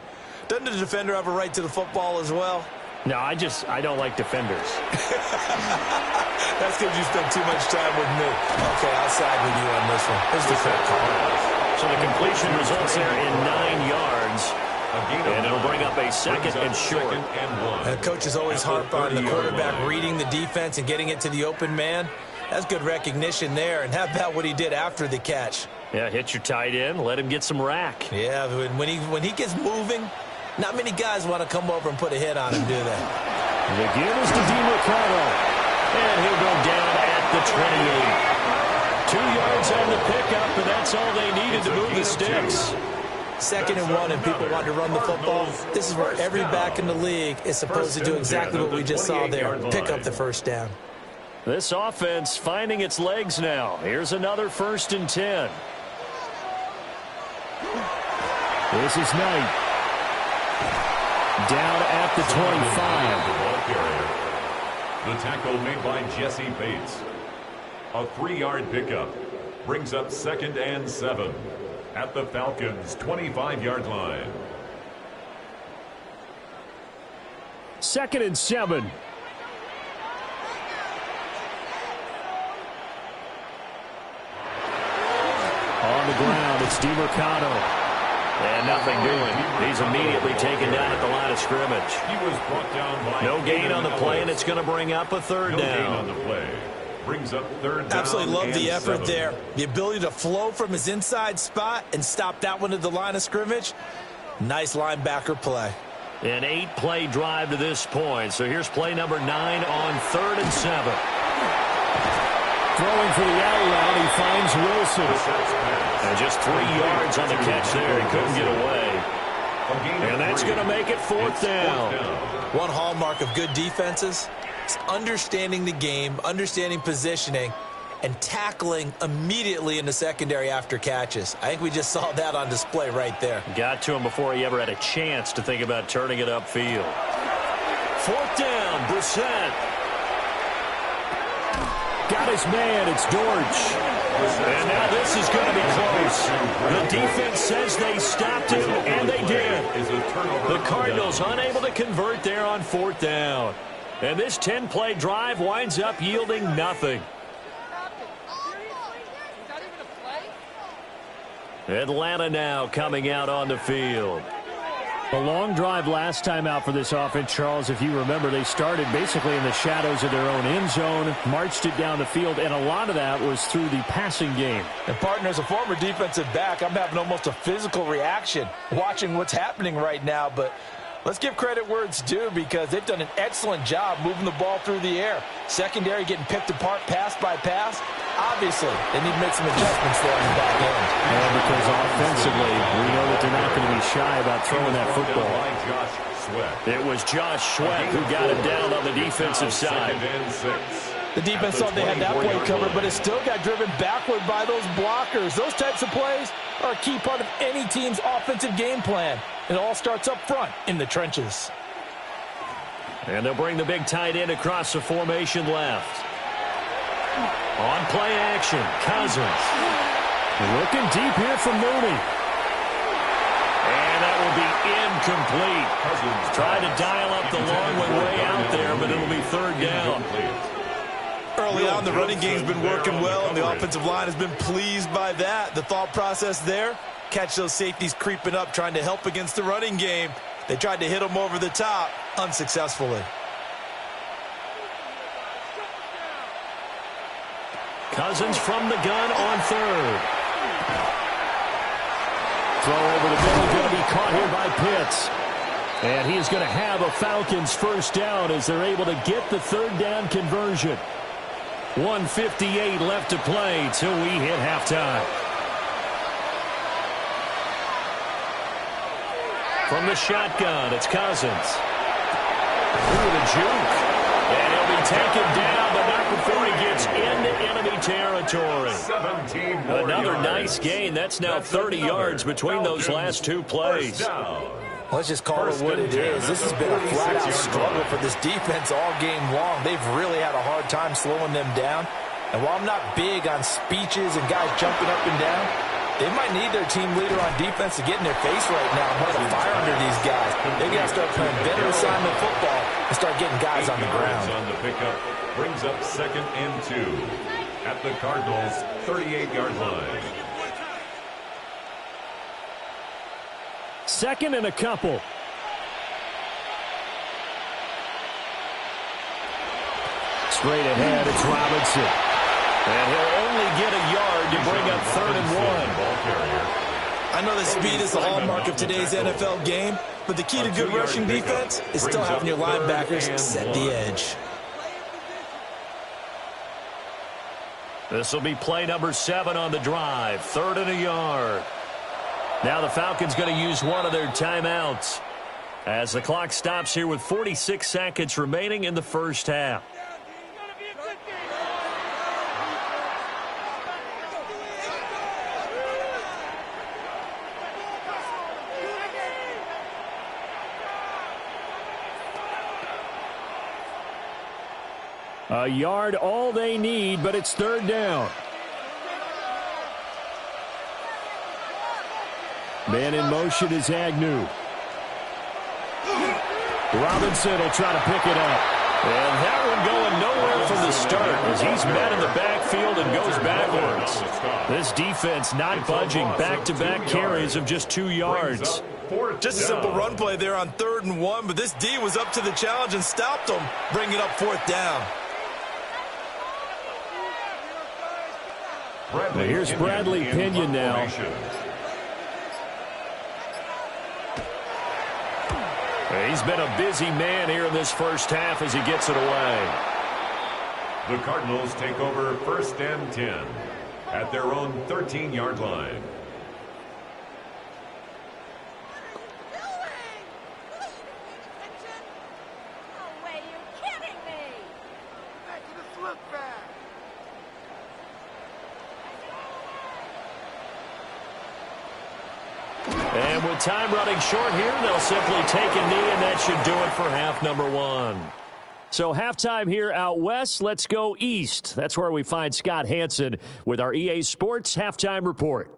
Doesn't the defender have a right to the football as well? No, I don't like defenders. That's because you spend too much time with me. Okay, I'll side with you on this one. Here's the quick call. So the completion results there in 9 yards. And it'll bring up a second and short. The coaches always harp on the quarterback reading the defense and getting it to the open man. That's good recognition there. And how about what he did after the catch? Yeah, hit your tight end, let him get some rack. Yeah, when he gets moving, not many guys want to come over and put a hit on him, do they? The give is to DiMercado. And he'll go down at the 28. 2 yards on the the pickup, and that's all they needed to move the sticks. 2nd and 1, and people want to run the football. This is where every back in the league is supposed to do exactly what we just saw there, pick up the first down. This offense finding its legs now. Here's another 1st and 10. This is Knight. Down at the 25. The tackle made by Jesse Bates. A 3-yard pickup brings up 2nd and 7 at the Falcons' 25-yard line. 2nd and 7. On the ground, it's DeMarcano. And nothing doing. He's immediately taken down at the line of scrimmage. He was brought down by no gain on the play, and it's going to bring up a 3rd down. Gain on the play. Brings up 3rd down. Absolutely love the effort 7. there. The ability to flow from his inside spot and stop that one at the line of scrimmage. Nice linebacker play. An 8-play drive to this point. So here's play number 9 on 3rd and 7. Throwing for the out route, he finds Wilson. And just 3 yards on the catch there. He couldn't get away. And that's going to make it 4th down. One hallmark of good defenses is understanding the game, understanding positioning, and tackling immediately in the secondary after catches. I think we just saw that on display right there. Got to him before he ever had a chance to think about turning it upfield. 4th down, Brissett. Got his man, it's Dortch. And now this is going to be close. The defense says they stopped him, and they did. The Cardinals unable to convert there on 4th down. And this 10-play drive winds up yielding nothing. Atlanta now coming out on the field. A long drive last time out for this offense, Charles. If you remember, they started basically in the shadows of their own end zone, marched it down the field, and a lot of that was through the passing game. And, partner, as a former defensive back, I'm having almost a physical reaction watching what's happening right now. But let's give credit where it's due, because they've done an excellent job moving the ball through the air. Secondary getting picked apart pass by pass. Obviously, they need to make some adjustments there in the back end. And because offensively, we know that they're not going to be shy about throwing that football. It was Josh Sweat who got him down on the defensive side. The defense thought they had that play covered, but it still got driven backward by those blockers. Those types of plays are a key part of any team's offensive game plan. It all starts up front in the trenches. And they'll bring the big tight end across the formation left. On play action, Cousins. Looking deep here from Mooney. And that will be incomplete. Cousins tried to dial up the long way out there, but it'll be 3rd down. Early on, the running game's been working well, and the offensive line has been pleased by that. The thought process there, catch those safeties creeping up, trying to help against the running game. They tried to hit them over the top, unsuccessfully. Cousins from the gun on 3rd. Throw over the middle, going to be caught here by Pitts. And he's going to have a Falcons 1st down as they're able to get the 3rd down conversion. 1:58 left to play till we hit halftime. From the shotgun, it's Cousins. Ooh, the juke. And he'll be taken down, but not before he gets into enemy territory. Another nice gain. That's now 30 yards between those last 2 plays. Let's just call it what it is. This has been a flat-out struggle for this defense all game long. They've really had a hard time slowing them down. And while I'm not big on speeches and guys jumping up and down, they might need their team leader on defense to get in their face right now and light a fire under these guys. They got to start playing better assignment football and start getting guys on the ground. On the pickup brings up 2nd and 2 at the Cardinals' 38-yard line. 2nd and a couple. Straight ahead, it's Robinson. And he'll only get a yard to bring up 3rd and 1. I know that speed is the hallmark of today's NFL game, but the key to good rushing defense is still having your linebackers set the edge. This will be play number 7 on the drive. 3rd and a yard. Now the Falcons going to use one of their timeouts as the clock stops here with 46 seconds remaining in the first half. A yard all they need, but it's 3rd down. Man in motion is Agnew. Robinson will try to pick it up. And that one going nowhere from the start as he's met in the backfield and goes backwards. This defense not budging. Back-to-back carries of just 2 yards. Just a simple run play there on 3rd and 1, but this D was up to the challenge and stopped him, bringing up 4th down. Here's Bradley Pinion now. He's been a busy man here in this first half as he gets it away. The Cardinals take over 1st and 10 at their own 13-yard line. And with time running short here, they'll simply take a knee, and that should do it for half number 1. So halftime here out west. Let's go east. That's where we find Scott Hansen with our EA Sports Halftime Report.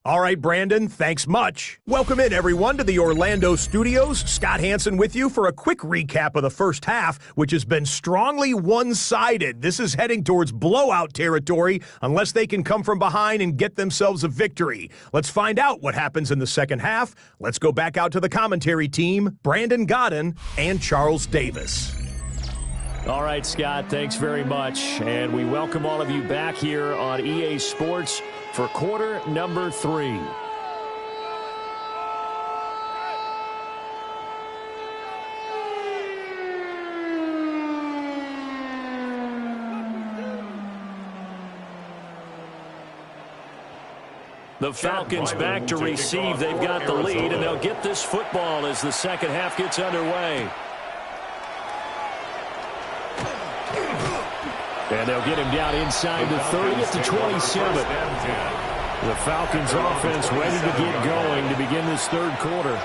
All right, Brandon, thanks much. Welcome in, everyone, to the Orlando studios. Scott Hansen with you for a quick recap of the first half, which has been strongly one-sided. This is heading towards blowout territory unless they can come from behind and get themselves a victory. Let's find out what happens in the second half. Let's go back out to the commentary team, Brandon Godden and Charles Davis. All right, Scott, thanks very much. And we welcome all of you back here on EA Sports for quarter number 3. The Falcons back to receive. They've got the lead, and they'll get this football as the second half gets underway. And they'll get him down inside the 30 at the 27. The Falcons offense ready to get going to begin this third quarter.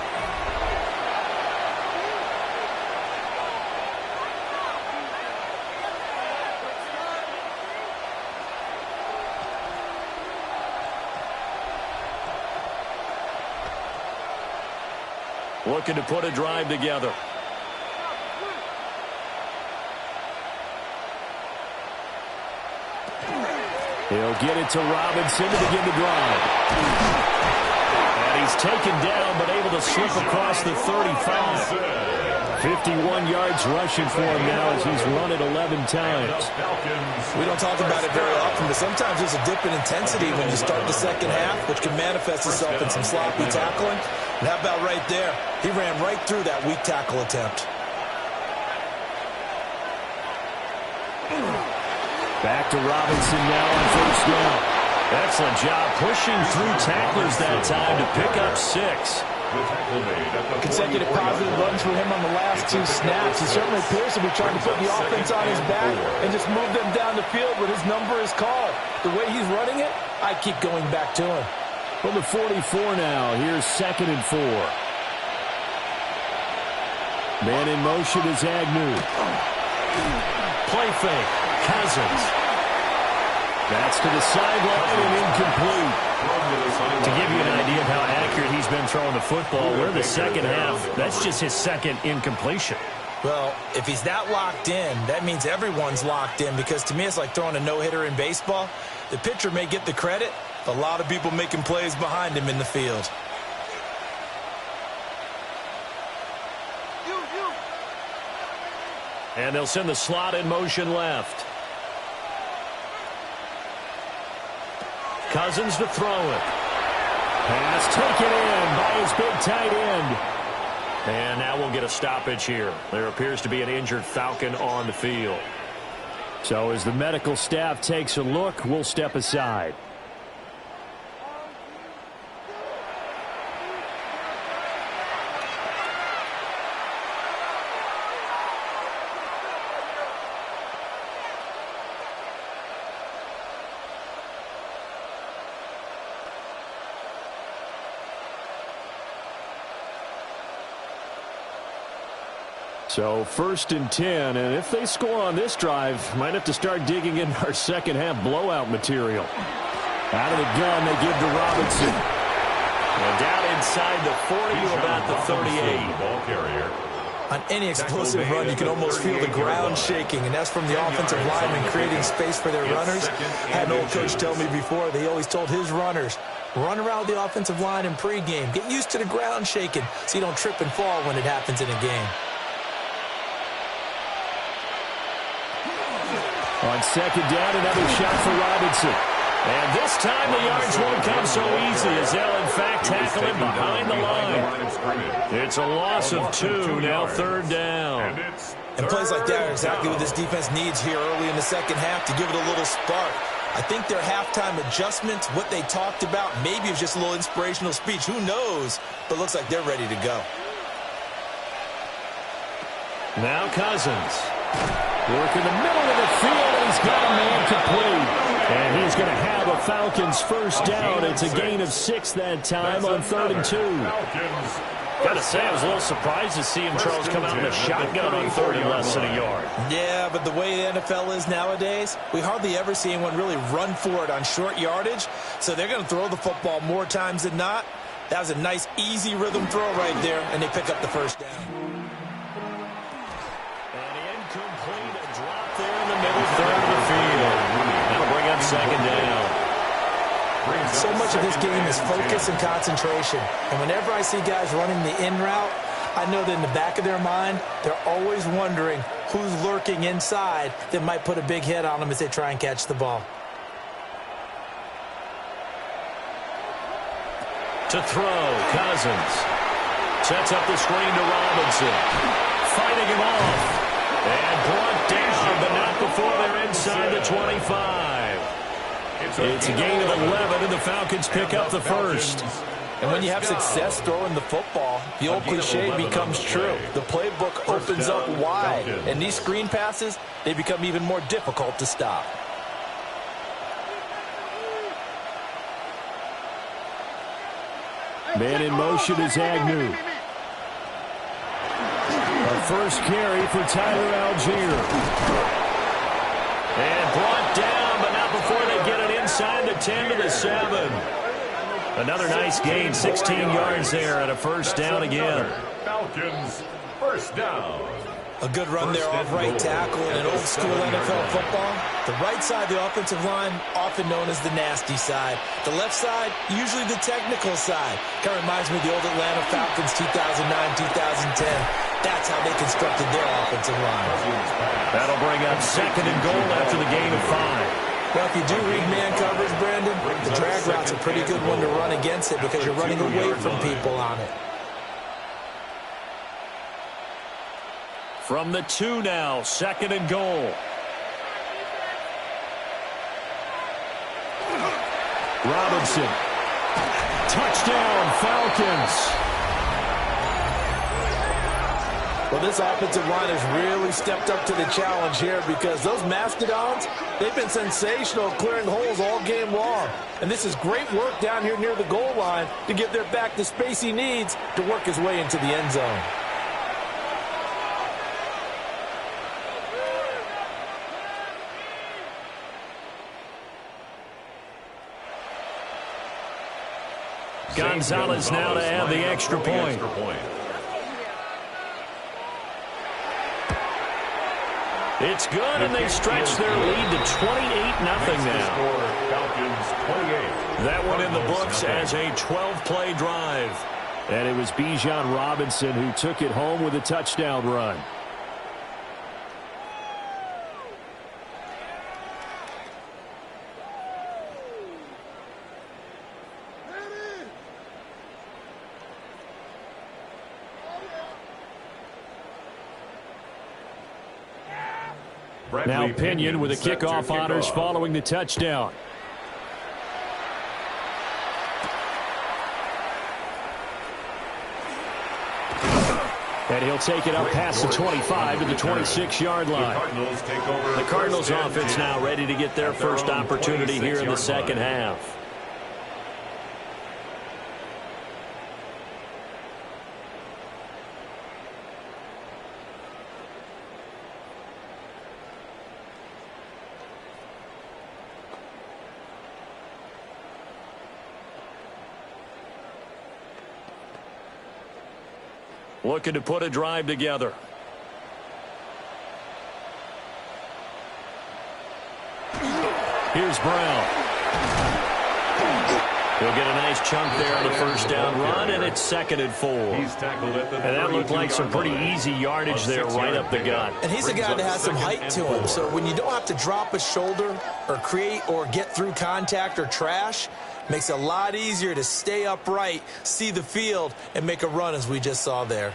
Looking to put a drive together. He'll get it to Robinson to begin the drive. And he's taken down, but able to slip across the 35. 51 yards rushing for him now as he's run it 11 times. We don't talk about it very often, but sometimes there's a dip in intensity when you start the second half, which can manifest itself in some sloppy tackling. And how about right there? He ran right through that weak tackle attempt. Back to Robinson now on first down. Excellent job pushing through tacklers that time to pick up 6. Consecutive positive runs for him on the last 2 snaps. He certainly appears to be trying to put the offense on his back and just move them down the field when his number is called. The way he's running it, I keep going back to him. From the 44 now, here's 2nd and 4. Man in motion is Agnew. Play fake. Cousins. That's to the sideline and incomplete. To give you an idea of how accurate he's been throwing the football, we're the second half. That's just his second incompletion. Well, if he's that locked in, that means everyone's locked in, because to me it's like throwing a no-hitter in baseball. The pitcher may get the credit, a lot of people making plays behind him in the field. And they'll send the slot in motion left. Cousins to throw it. Pass taken in by his big tight end. And now we'll get a stoppage here. There appears to be an injured Falcon on the field. So as the medical staff takes a look, we'll step aside. So 1st and 10, and if they score on this drive, might have to start digging in our second half blowout material. Out of the gun, they give to Robinson. And down inside the 40 to about the 38. Ball carrier. On any explosive run, you can almost feel the ground shaking, and that's from the offensive linemen creating space for their runners. I had an old coach tell me before, they always told his runners, run around the offensive line in pregame. Get used to the ground shaking so you don't trip and fall when it happens in a game. On 2nd down, another shot for Robinson. And this time the yards won't come so easy as they'll in fact tackle him behind the line. It's a loss of 2, now 3rd down. And plays like that are exactly what this defense needs here early in the second half to give it a little spark. I think their halftime adjustments, what they talked about, maybe it was just a little inspirational speech. Who knows? But it looks like they're ready to go. Now Cousins. Work in the middle of the field, and he's got a man complete. And he's going to have a Falcons first down. It's a gain of 6 that time on 3rd and 2. Got to say, I was a little surprised to see him, Charles, come out in a shotgun on 30 less than a yard. Yeah, but the way the NFL is nowadays, we hardly ever see anyone really run for it on short yardage. So they're going to throw the football more times than not. That was a nice, easy rhythm throw right there, and they pick up the first down. Second down. So much of this game is focus and concentration. And whenever I see guys running the in route, I know that in the back of their mind, they're always wondering who's lurking inside that might put a big hit on them as they try and catch the ball. To throw, Cousins. Sets up the screen to Robinson. Fighting him off. And brought down, but not before they're inside the 25. It's a gain of 11, and the Falcons pick up the first. And when you have success throwing the football, the old cliche becomes true. The playbook opens up wide, and these screen passes, they become even more difficult to stop. Man in motion is Agnew. A first carry for Tyler Algier. And brought down, but not before they get it inside the 10 to the 7. Another nice gain, 16 yards there, and a first down again. Falcons, first down. A good run there off right tackle in an old-school NFL football. The right side of the offensive line, often known as the nasty side. The left side, usually the technical side. Kind of reminds me of the old Atlanta Falcons 2009-2010. That's how they constructed their offensive line. That'll bring up 2nd and goal after the gain of 5. Well, if you do read man coverage, Brandon, the drag route's a pretty good one to run against it because you're running away from people on it. From the 2 now, 2nd and goal. Robinson. Touchdown, Falcons. Well, this offensive line has really stepped up to the challenge here because those Mastodons, they've been sensational clearing holes all game long. And this is great work down here near the goal line to give their back the space he needs to work his way into the end zone. Gonzalez now to add the extra point. It's good, and they stretch their lead to 28-0 now. That one in the books as a 12-play drive. And it was Bijan Robinson who took it home with a touchdown run. Now Pinion with a kickoff honors following the touchdown. And he'll take it up past the 25 to the 26-yard line. The Cardinals offense now ready to get their first opportunity here in the second half. Looking to put a drive together. Here's Brown. He'll get a nice chunk there on the first down run, and it's 2nd and 4. And that looked like some pretty easy yardage there right up the gut. And he's a guy that has some height to him, so when you don't have to drop a shoulder or create or get through contact or trash, makes it a lot easier to stay upright, see the field, and make a run as we just saw there.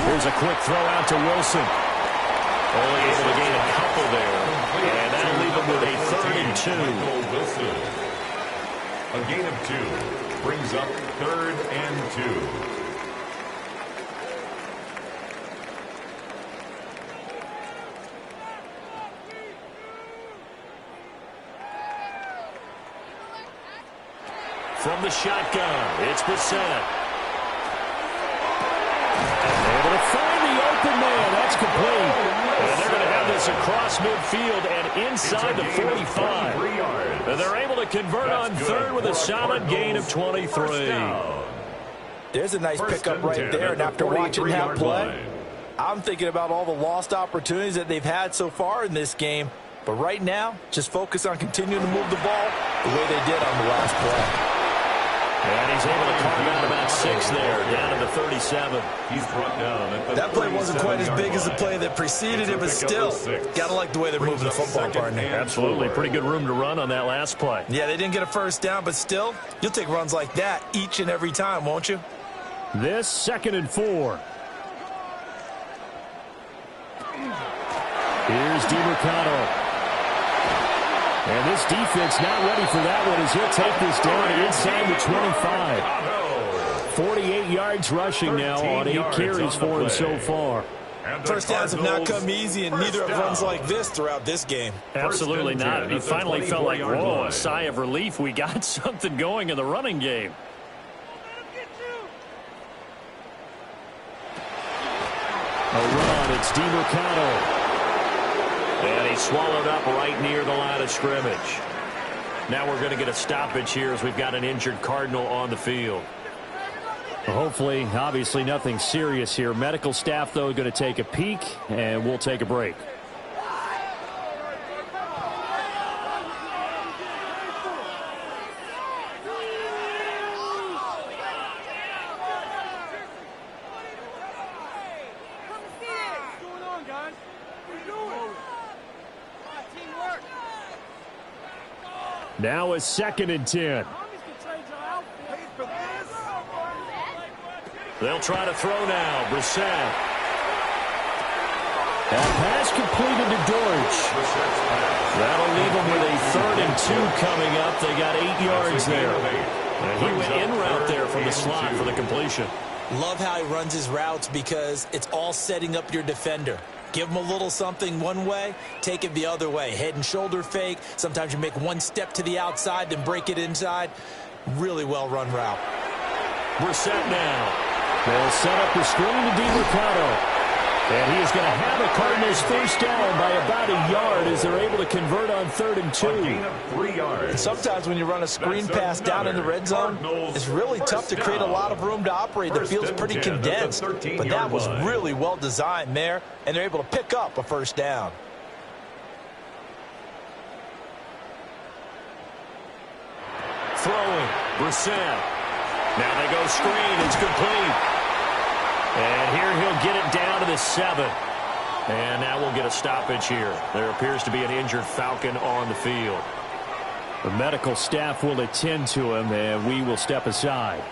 Here's a quick throw out to Wilson. Only able to gain a couple there. And that'll leave him with a 3rd and 2. A gain of 2 brings up 3rd and 2. From the shotgun, it's Brissett. Able to find the open man. That's complete. And they're going to have this across midfield and inside the 45. And they're able to convert on 3rd with a solid gain of 23. There's a nice pickup right there, and after watching that play, I'm thinking about all the lost opportunities that they've had so far in this game. But right now, just focus on continuing to move the ball the way they did on the last play. And he's able to carve out about 6 there, down to the 37. He's brought down at the That play wasn't quite as big as the play that preceded it, but still, got to like the way they're moving the football, partner. Absolutely. Pretty good room to run on that last play. Yeah, they didn't get a first down, but still, you'll take runs like that each and every time, won't you? This 2nd and 4. Here's DiMercado. And this defense not ready for that one as he'll take this down inside the 25. 48 yards rushing now on 8 carries for him so far. First downs have not come easy, and neither have runs like this throughout this game. Absolutely not. It finally felt like, whoa, a sigh of relief. We got something going in the running game. A run, it's DiMercado. And he's swallowed up right near the line of scrimmage. Now we're going to get a stoppage here as we've got an injured Cardinal on the field. Hopefully, obviously nothing serious here. Medical staff, though, going to take a peek, and we'll take a break. Now it's 2nd and 10. They'll try to throw now. Brissett. That pass completed to Deutsch. That'll leave them with a 3rd and 2 coming up. They got 8 yards there. And he went in route there from the slot for the completion. Love how he runs his routes because it's all setting up your defender. Give him a little something one way, take it the other way. Head and shoulder fake. Sometimes you make one step to the outside, then break it inside. Really well-run route. Brissett now. They'll set up the screen to DiMercado. And he is going to have the Cardinals first down by about a yard as they're able to convert on 3rd and 2. And sometimes when you run a screen pass down in the red zone, it's really tough to create a lot of room to operate. The field's pretty condensed, but that was really well designed there, and they're able to pick up a first down. Throwing, Brissett. Now they go screen, it's complete. And here he'll get it down to the 7. And now we'll get a stoppage here. There appears to be an injured Falcon on the field. The medical staff will attend to him, and we will step aside.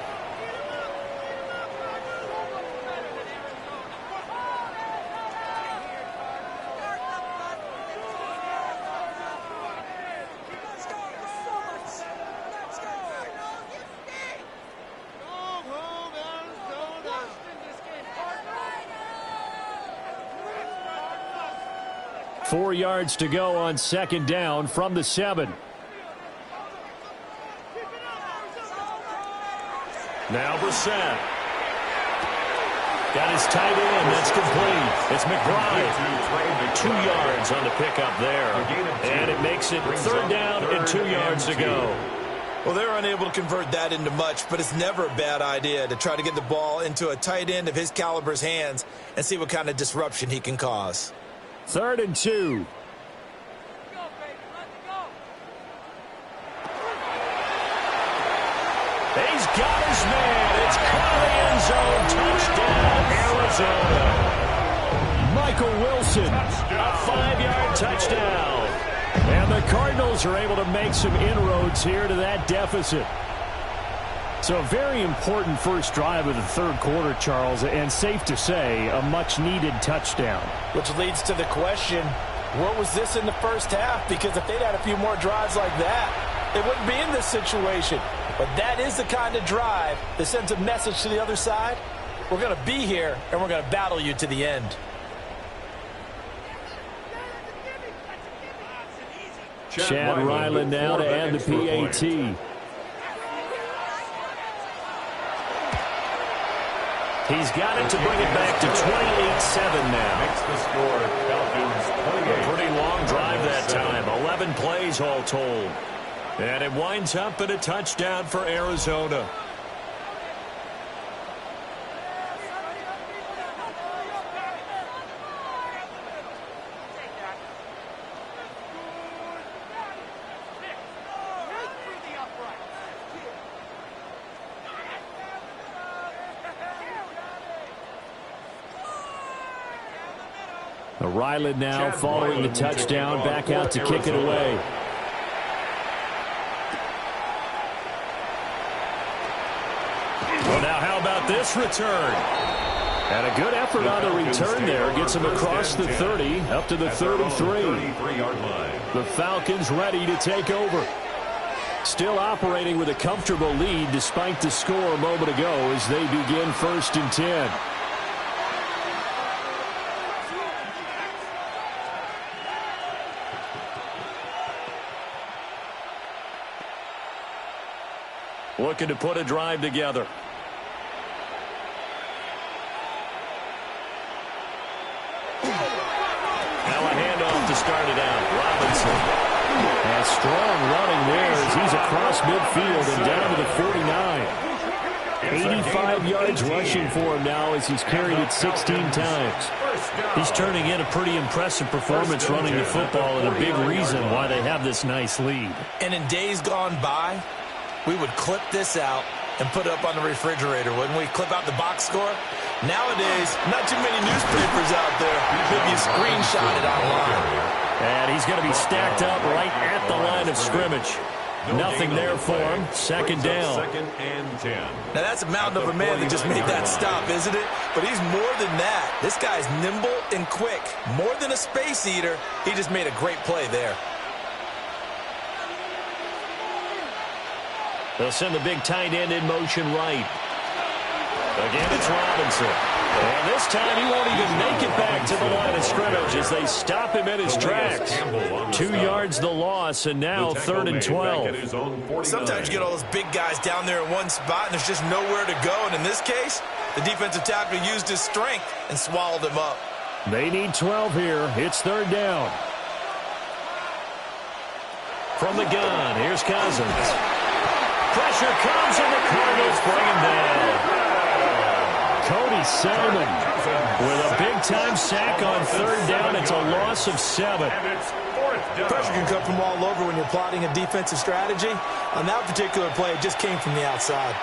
4 yards to go on second down from the 7. Now Brissett. Got his tight end. That's complete. It's McBride. 2 yards on the pickup there. And it makes it third down and 2 yards to go. Well, they're unable to convert that into much, but it's never a bad idea to try to get the ball into a tight end of his caliber's hands and see what kind of disruption he can cause. 3rd and 2. He's got his man. It's caught in the end zone. Touchdown, Arizona. Michael Wilson. A 5-yard touchdown. And the Cardinals are able to make some inroads here to that deficit. So a very important first drive of the third quarter, Charles, and safe to say, a much-needed touchdown. Which leads to the question, what was this in the first half? Because if they'd had a few more drives like that, they wouldn't be in this situation. But that is the kind of drive that sends a message to the other side. We're going to be here, and we're going to battle you to the end. Chad Ryland now to add the PAT. He's got it to bring it back to 28-7 now. Makes the score Falcons 28. A pretty long drive that time. 11 plays all told. And it winds up in a touchdown for Arizona. Ryland now following the touchdown, back out to kick it away. Well, now how about this return? And a good effort on the return there. Gets him across the 30, up to the 33. The Falcons ready to take over. Still operating with a comfortable lead despite the score a moment ago as they begin 1st and 10. Looking to put a drive together. Now a handoff to start it out. Robinson. And strong running there as he's across midfield and down to the 49. 85 yards rushing for him now as he's carried it 16 times. He's turning in a pretty impressive performance running the football, and a big reason why they have this nice lead. And in days gone by, we would clip this out and put it up on the refrigerator, wouldn't we? Clip out the box score. Nowadays, not too many newspapers out there. Maybe you screenshot it online. And he's going to be stacked up right at the line of scrimmage. Nothing there for him. Second down. 2nd and 10. Now that's a mountain of a man that just made that stop, isn't it? But he's more than that. This guy's nimble and quick. More than a space eater, he just made a great play there. They'll send the big tight end in motion right. Again, it's Robinson. And this time he won't even make it back to the line of scrimmage as they stop him in his tracks. 2 yards the loss, and now 3rd and 12. Sometimes you get all those big guys down there in one spot, and there's just nowhere to go. And in this case, the defensive tackle used his strength and swallowed him up. They need 12 here. It's 3rd down. From the gun, here's Cousins. Pressure comes, and the Cardinals bring him down. Cody Selman with a big-time sack on 3rd down. It's a loss of 7. Pressure can come from all over when you're plotting a defensive strategy. On that particular play, it just came from the outside.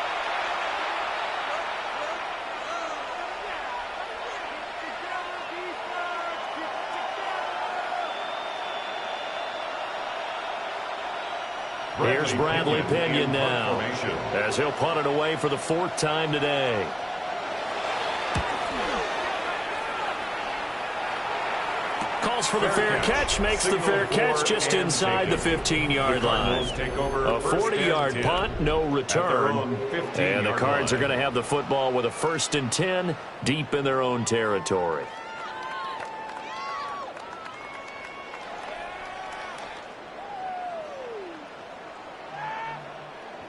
Here's Bradley Pinion now as he'll punt it away for the 4th time today. Calls for the fair catch, makes the fair catch just inside the 15-yard line. A 40-yard punt, no return. And the Cards are going to have the football with a 1st and 10 deep in their own territory.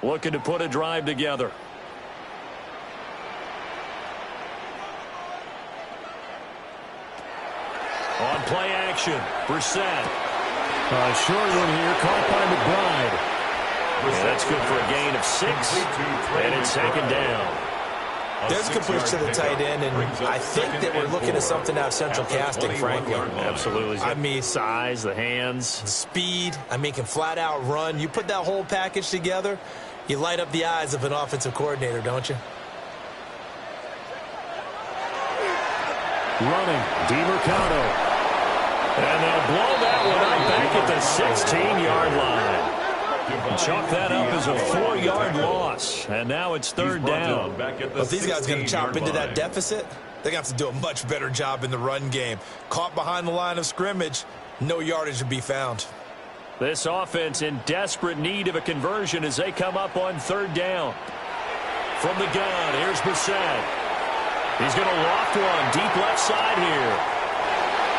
looking to put a drive together. On play action, Brissett. Short one here, caught by McBride. Yeah, that's good for a gain of 6, and it's second down. There's a good push to the tight end, and I think that we're looking at something out of central casting, frankly. Absolutely. I mean, size, the hands. Speed. I mean, can flat out run. You put that whole package together, you light up the eyes of an offensive coordinator, don't you? Running, DeMercado. And they'll blow that one up back at the 16-yard line. Chalk that up as a 4-yard loss. And now it's third down. If these guys are going to chop into that deficit, they're going to have to do a much better job in the run game. Caught behind the line of scrimmage, no yardage to be found. This offense in desperate need of a conversion as they come up on third down. From the gun, here's Brissett. He's going to loft one deep left side here.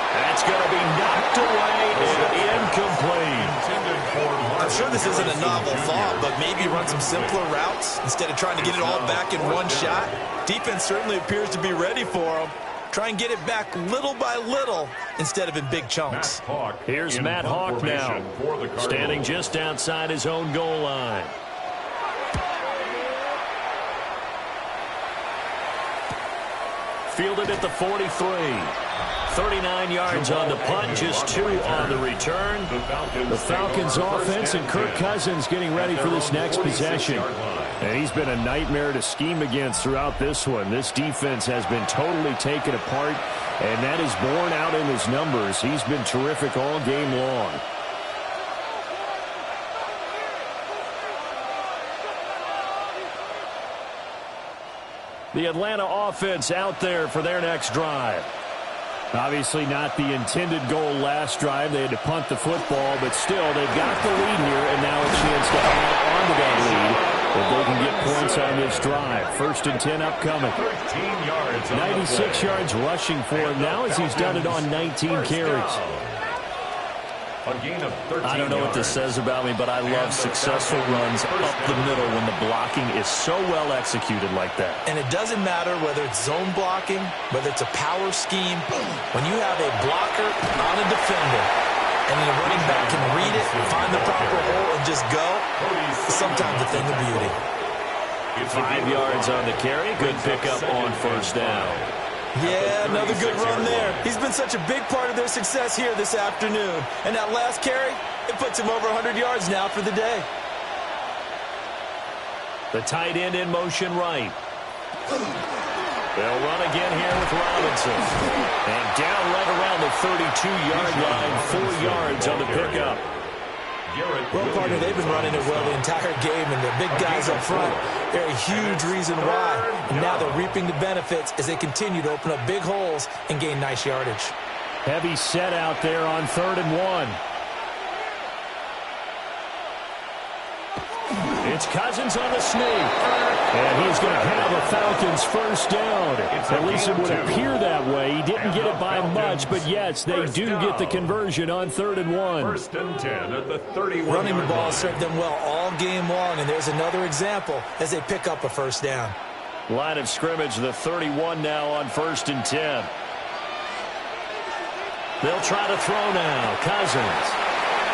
That's going to be knocked away and incomplete. I'm sure this isn't a novel thought, but maybe run some simpler routes instead of trying to get it all back in one shot. Defense certainly appears to be ready for them. Try and get it back little by little instead of in big chunks. Here's Matt Hawk now, standing just outside his own goal line. Fielded at the 43. 39 yards on the punt, just 2 on the return. The Falcons offense and Kirk Cousins getting ready for this next possession. And he's been a nightmare to scheme against throughout this one. This defense has been totally taken apart, and that is borne out in his numbers. He's been terrific all game long. The Atlanta offense out there for their next drive. Obviously not the intended goal last drive. They had to punt the football, but still, they've got the lead here, and now a chance to add on to that lead if they can get points on this drive. 1st and 10 upcoming. 96 yards rushing for him now as he's done it on 19 carries. I don't know what this says about me, but I love successful runs up the middle when the blocking is so well executed like that. And it doesn't matter whether it's zone blocking, whether it's a power scheme. When you have a blocker on a defender, and the running back can read it, find the proper hole, and just go, it's sometimes a thing of beauty. 5 yards on the carry. Good pickup on first down. Yeah, another good run there. He's been such a big part of their success here this afternoon. And that last carry, it puts him over 100 yards now for the day. The tight end in motion right. They'll run again here with Robinson. And down right around the 32-yard line, 4 yards on the pickup. Well, partner, they've been running it well the entire game, and the big guys up front, they're a huge reason why. And now they're reaping the benefits as they continue to open up big holes and gain nice yardage. Heavy set out there on 3rd and 1. It's Cousins on the sneak. And he's going to have a Falcons first down. At least it would appear that way. He didn't get it by much, but yes, they do get the conversion on 3rd and 1. 1st and 10 at the 31. Running the ball served them well all game long, and there's another example as they pick up a first down. Line of scrimmage, the 31 now on 1st and 10. They'll try to throw now. Cousins.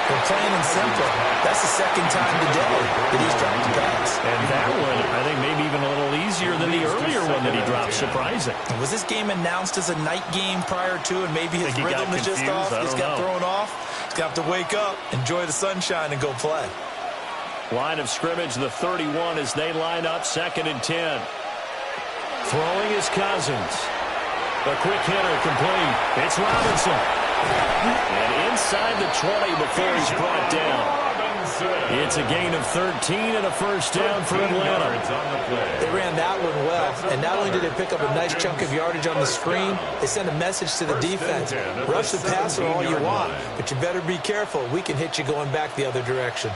They're plain and simple. That's the second time today that he's dropped a pass. And that one, I think, maybe even a little easier than the earlier one that he dropped. Surprising. Was this game announced as a night game prior to, and maybe his rhythm is just off? He's got thrown off. He's going to have to wake up, enjoy the sunshine, and go play. Line of scrimmage, the 31 as they line up, 2nd and 10. Throwing is Cousins. A quick hitter complete. It's Robinson. And inside the 20 before he's brought down. It's a gain of 13 and a first down for Atlanta. They ran that one well, and not only did they pick up a nice chunk of yardage on the screen, they sent a message to the defense. Rush the passer all you want, but you better be careful. We can hit you going back the other direction.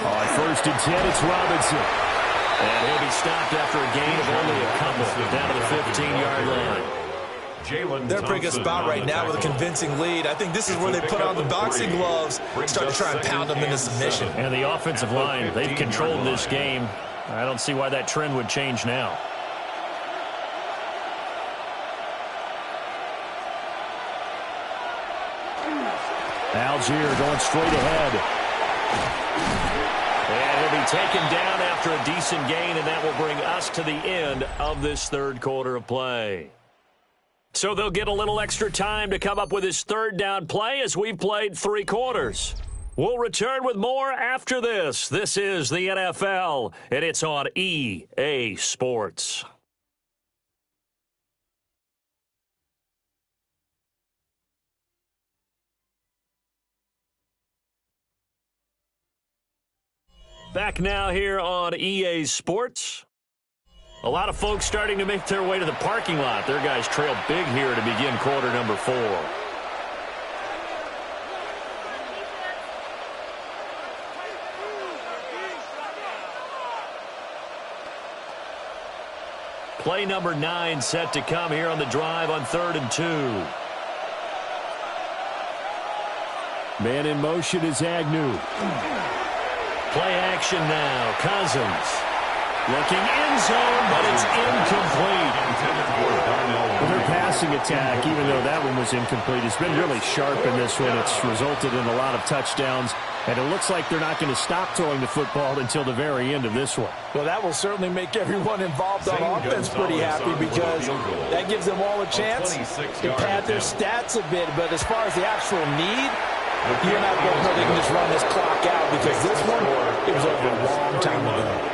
On 1st and 10, it's Robinson. And he'll be stopped after a gain of only a couple, down to the 15-yard line. They're in a pretty good spot right now with a convincing lead. I think this is where they put on the boxing gloves, start to try and pound them into submission. And the offensive line, they've controlled this game. I don't see why that trend would change now. Algier going straight ahead. And he'll be taken down after a decent gain, and that will bring us to the end of this third quarter of play. So they'll get a little extra time to come up with his third down play as we've played 3 quarters. We'll return with more after this. This is the NFL, and it's on EA Sports. Back now here on EA Sports. A lot of folks starting to make their way to the parking lot. Their guys trail big here to begin quarter number 4. Play number 9 set to come here on the drive on 3rd and 2. Man in motion is Agnew. Play action now. Cousins. Looking end zone, but it's incomplete. Well, their passing attack, even though that one was incomplete, has been really sharp in this one. It's resulted in a lot of touchdowns, and it looks like they're not going to stop throwing the football until the very end of this one. Well, that will certainly make everyone involved on offense pretty happy because that gives them all a chance to pad their stats a bit. But as far as the actual need, you're not going to know they can just run this clock out because this one, it was over a long time ago.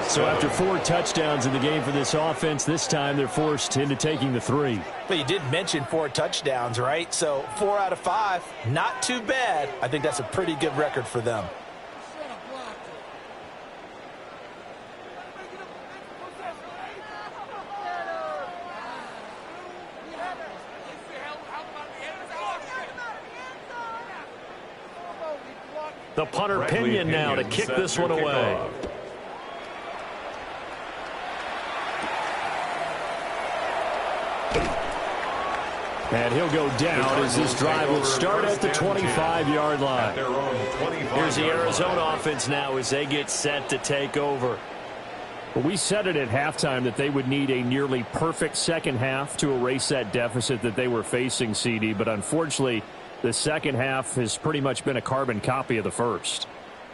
So after 4 touchdowns in the game for this offense, this time they're forced into taking the 3. But you did mention 4 touchdowns, right? So 4 out of 5, not too bad. I think that's a pretty good record for them. The punter Pinion now to kick this one away. And he'll go down as this drive will start at the 25-yard line. Here's the Arizona offense now as they get set to take over. Well, we said it at halftime that they would need a nearly perfect second half to erase that deficit that they were facing, CD. But unfortunately, the second half has pretty much been a carbon copy of the first.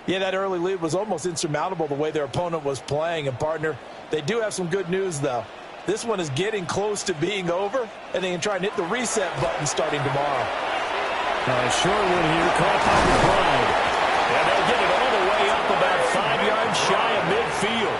Yeah, that early lead was almost insurmountable the way their opponent was playing. And, partner, they do have some good news, though. This one is getting close to being over, and they can try and hit the reset button starting tomorrow. Short one here, caught by McBride. And they'll get it all the way up about 5 yards shy of midfield.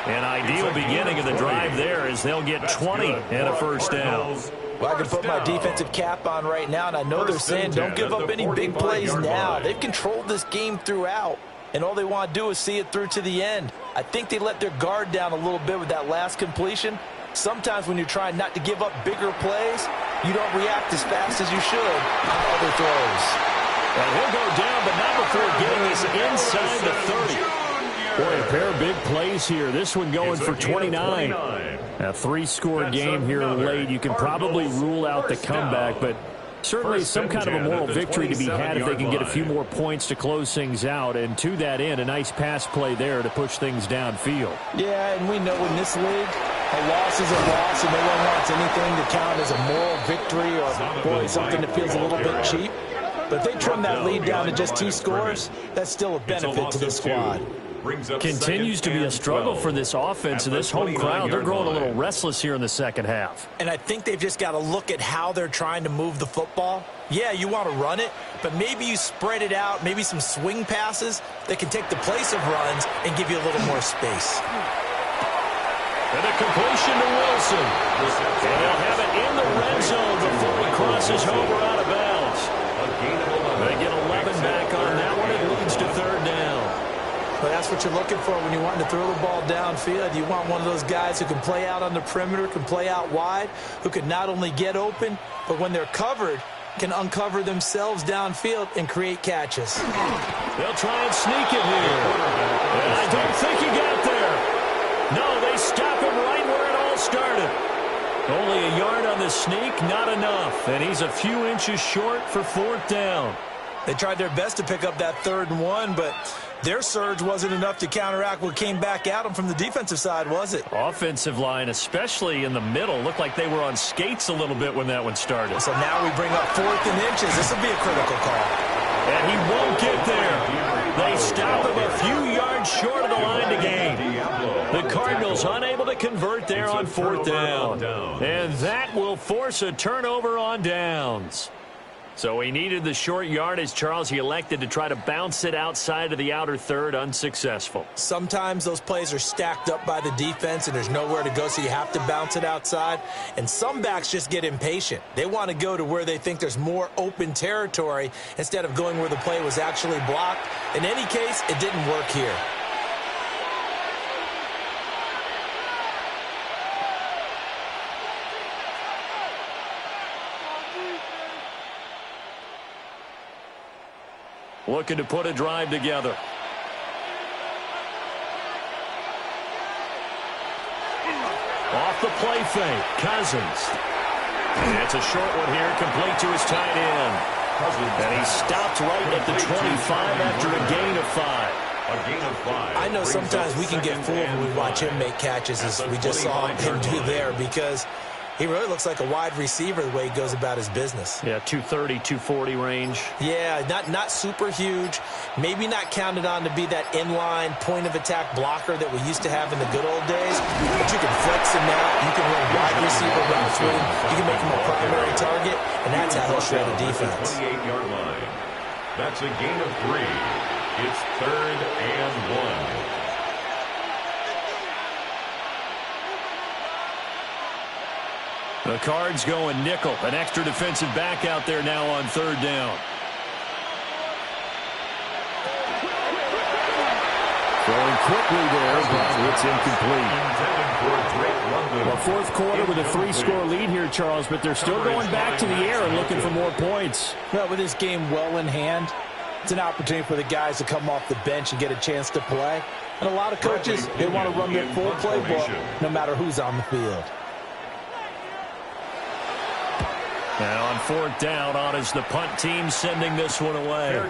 An ideal beginning of the drive there as they'll get 20 and a first down. Well, I can put my defensive cap on right now, and I know they're saying don't give up any big plays now. They've controlled this game throughout, and all they want to do is see it through to the end. I think they let their guard down a little bit with that last completion. Sometimes when you're trying not to give up bigger plays, you don't react as fast as you should on other throws. And he'll go down, but not before getting us inside the 30. Boy, a pair of big plays here. This one going for 29. A 3-score game here late. You can probably rule out the comeback, but certainly some kind of a moral victory to be had if they can get a few more points to close things out. And to that end, a nice pass play there to push things downfield. Yeah, and we know in this league, a loss is a loss, and no one wants anything to count as a moral victory or, boy, something that feels a little bit cheap. But if they trim that lead down to just 2 scores, that's still a benefit to this squad. Continues to be a struggle for this offense and this home crowd. They're growing a little restless here in the second half. And I think they've just got to look at how they're trying to move the football. Yeah, you want to run it, but maybe you spread it out, maybe some swing passes that can take the place of runs and give you a little more space. And a completion to Wilson. And they'll have it in the red zone before he crosses over out of bounds. They get 11 back on that one. It leads to 3rd down. But that's what you're looking for when you want to throw the ball downfield. You want one of those guys who can play out on the perimeter, can play out wide, who can not only get open, but when they're covered, can uncover themselves downfield and create catches. They'll try and sneak it here. And I don't think he got there. No, they stop him right where it all started. Only a yard on the sneak, not enough. And he's a few inches short for 4th down. They tried their best to pick up that 3rd and 1, but their surge wasn't enough to counteract what came back at them from the defensive side, was it? Offensive line, especially in the middle, looked like they were on skates a little bit when that one started. So now we bring up 4th and inches. This will be a critical call. And he won't get there. They stop him a few yards short of the line to gain. The Cardinals unable to convert there on 4th down. And that will force a turnover on downs. So he needed the short yardage, Charles. He elected to try to bounce it outside of the outer third, unsuccessful. Sometimes those plays are stacked up by the defense and there's nowhere to go, so you have to bounce it outside. And some backs just get impatient. They want to go to where they think there's more open territory instead of going where the play was actually blocked. In any case, it didn't work here. Looking to put a drive together. Off the play fake, Cousins. And it's a short one here, complete to his tight end. And he stopped right at the 25 after a gain of 5. I know sometimes we can get fooled when we watch him make catches, as we just saw him do there, because he really looks like a wide receiver the way he goes about his business. Yeah, 230, 240 range. Yeah, not super huge. Maybe not counted on to be that inline point-of-attack blocker that we used to have in the good old days. But you can flex him out. You can run wide receiver routes with him. You can make him a primary target, and that's how he'll shred a defense. 28-yard line. That's a gain of 3. It's 3rd and 1. The Cards going nickel. An extra defensive back out there now on 3rd down. Throwing quickly there, but it's incomplete. Well, 4th quarter with a 3-score lead here, Charles, but they're still going back to the air and looking for more points. Well, with this game well in hand, it's an opportunity for the guys to come off the bench and get a chance to play. And a lot of coaches, they want to run their full playbook no matter who's on the field. And on 4th down, on is the punt team sending this one away.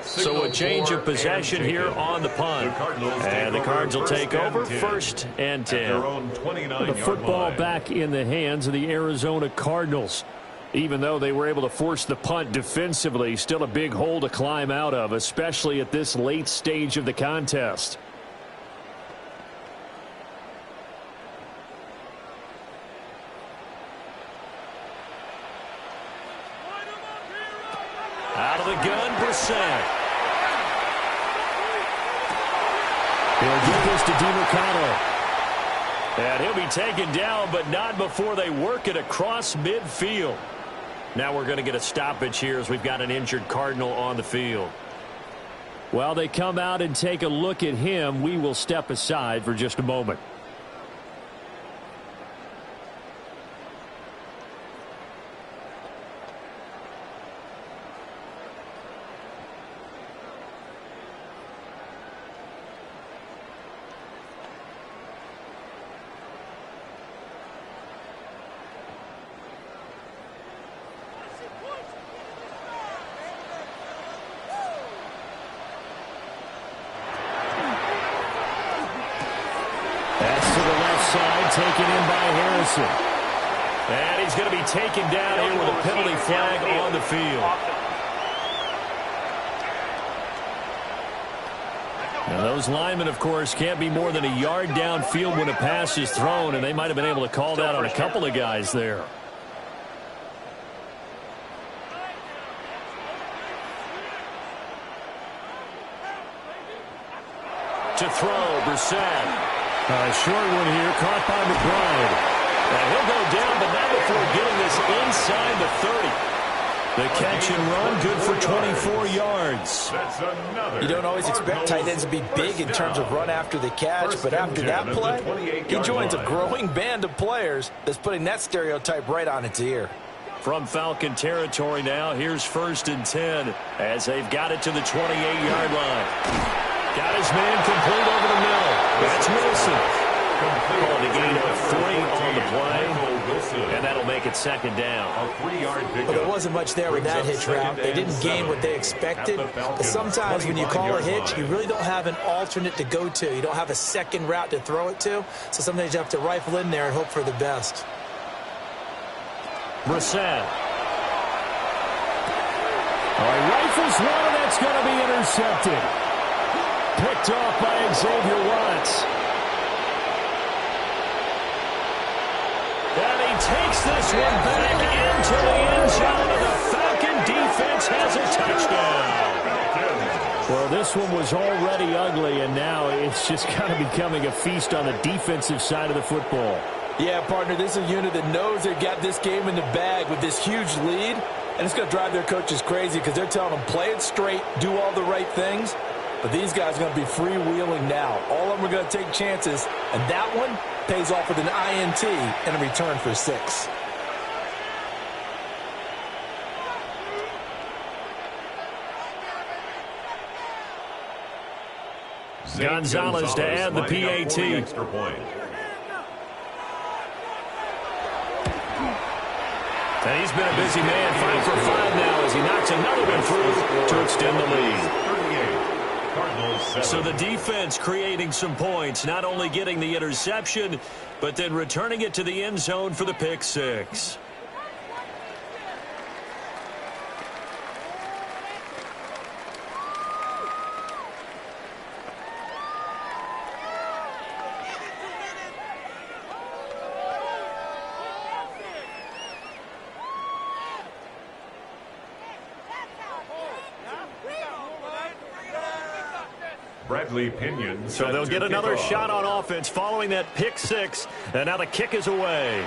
So a change of possession here on the punt. And the Cards will take over 1st and 10. The football back in the hands of the Arizona Cardinals. Even though they were able to force the punt defensively, still a big hole to climb out of, especially at this late stage of the contest. Out of the gun, Brissett. He'll give this to DiMercato. And he'll be taken down, but not before they work it across midfield. Now we're going to get a stoppage here as we've got an injured Cardinal on the field. While they come out and take a look at him, we will step aside for just a moment. Taken in by Harrison. And he's going to be taken down here with a penalty flag on the field. Now those linemen, of course, can't be more than a yard downfield when a pass is thrown, and they might have been able to call that on a couple of guys there. To throw, Brissett. A short one here, caught by McBride. And he'll go down, but not before getting this inside the 30. The catch and run, good for 24 yards. You don't always expect tight ends to be big in terms of run after the catch, but after that play, he joins a growing band of players that's putting that stereotype right on its ear. From Falcon territory now, here's 1st and 10 as they've got it to the 28-yard line. Got his man complete over the middle. That's Wilson. Called a gain of 3 on the play. And that'll make it second down. A 3-yard pickup. Well, there wasn't much there with that hitch route. They didn't gain what they expected. But sometimes when you call a hitch, you really don't have an alternate to go to. You don't have a second route to throw it to. So sometimes you have to rifle in there and hope for the best. Brissett. All right, rifles one, and that's going to be intercepted. Picked off by Xavier Watts. And he takes this one back into the end zone, and the Falcon defense has a touchdown. Well, this one was already ugly, and now it's just kind of becoming a feast on the defensive side of the football. Yeah, partner, this is a unit that knows they've got this game in the bag with this huge lead, and it's going to drive their coaches crazy because they're telling them, play it straight, do all the right things. But these guys are going to be freewheeling now. All of them are going to take chances, and that one pays off with an INT and a return for 6. Gonzalez to add the PAT. Extra point. And he's been a busy man, 5 for 5 now as he knocks another one through to extend the lead. So the defense creating some points, not only getting the interception, but then returning it to the end zone for the pick 6. Bradley Pinion. So they'll get another shot on offense following that pick 6. And now the kick is away.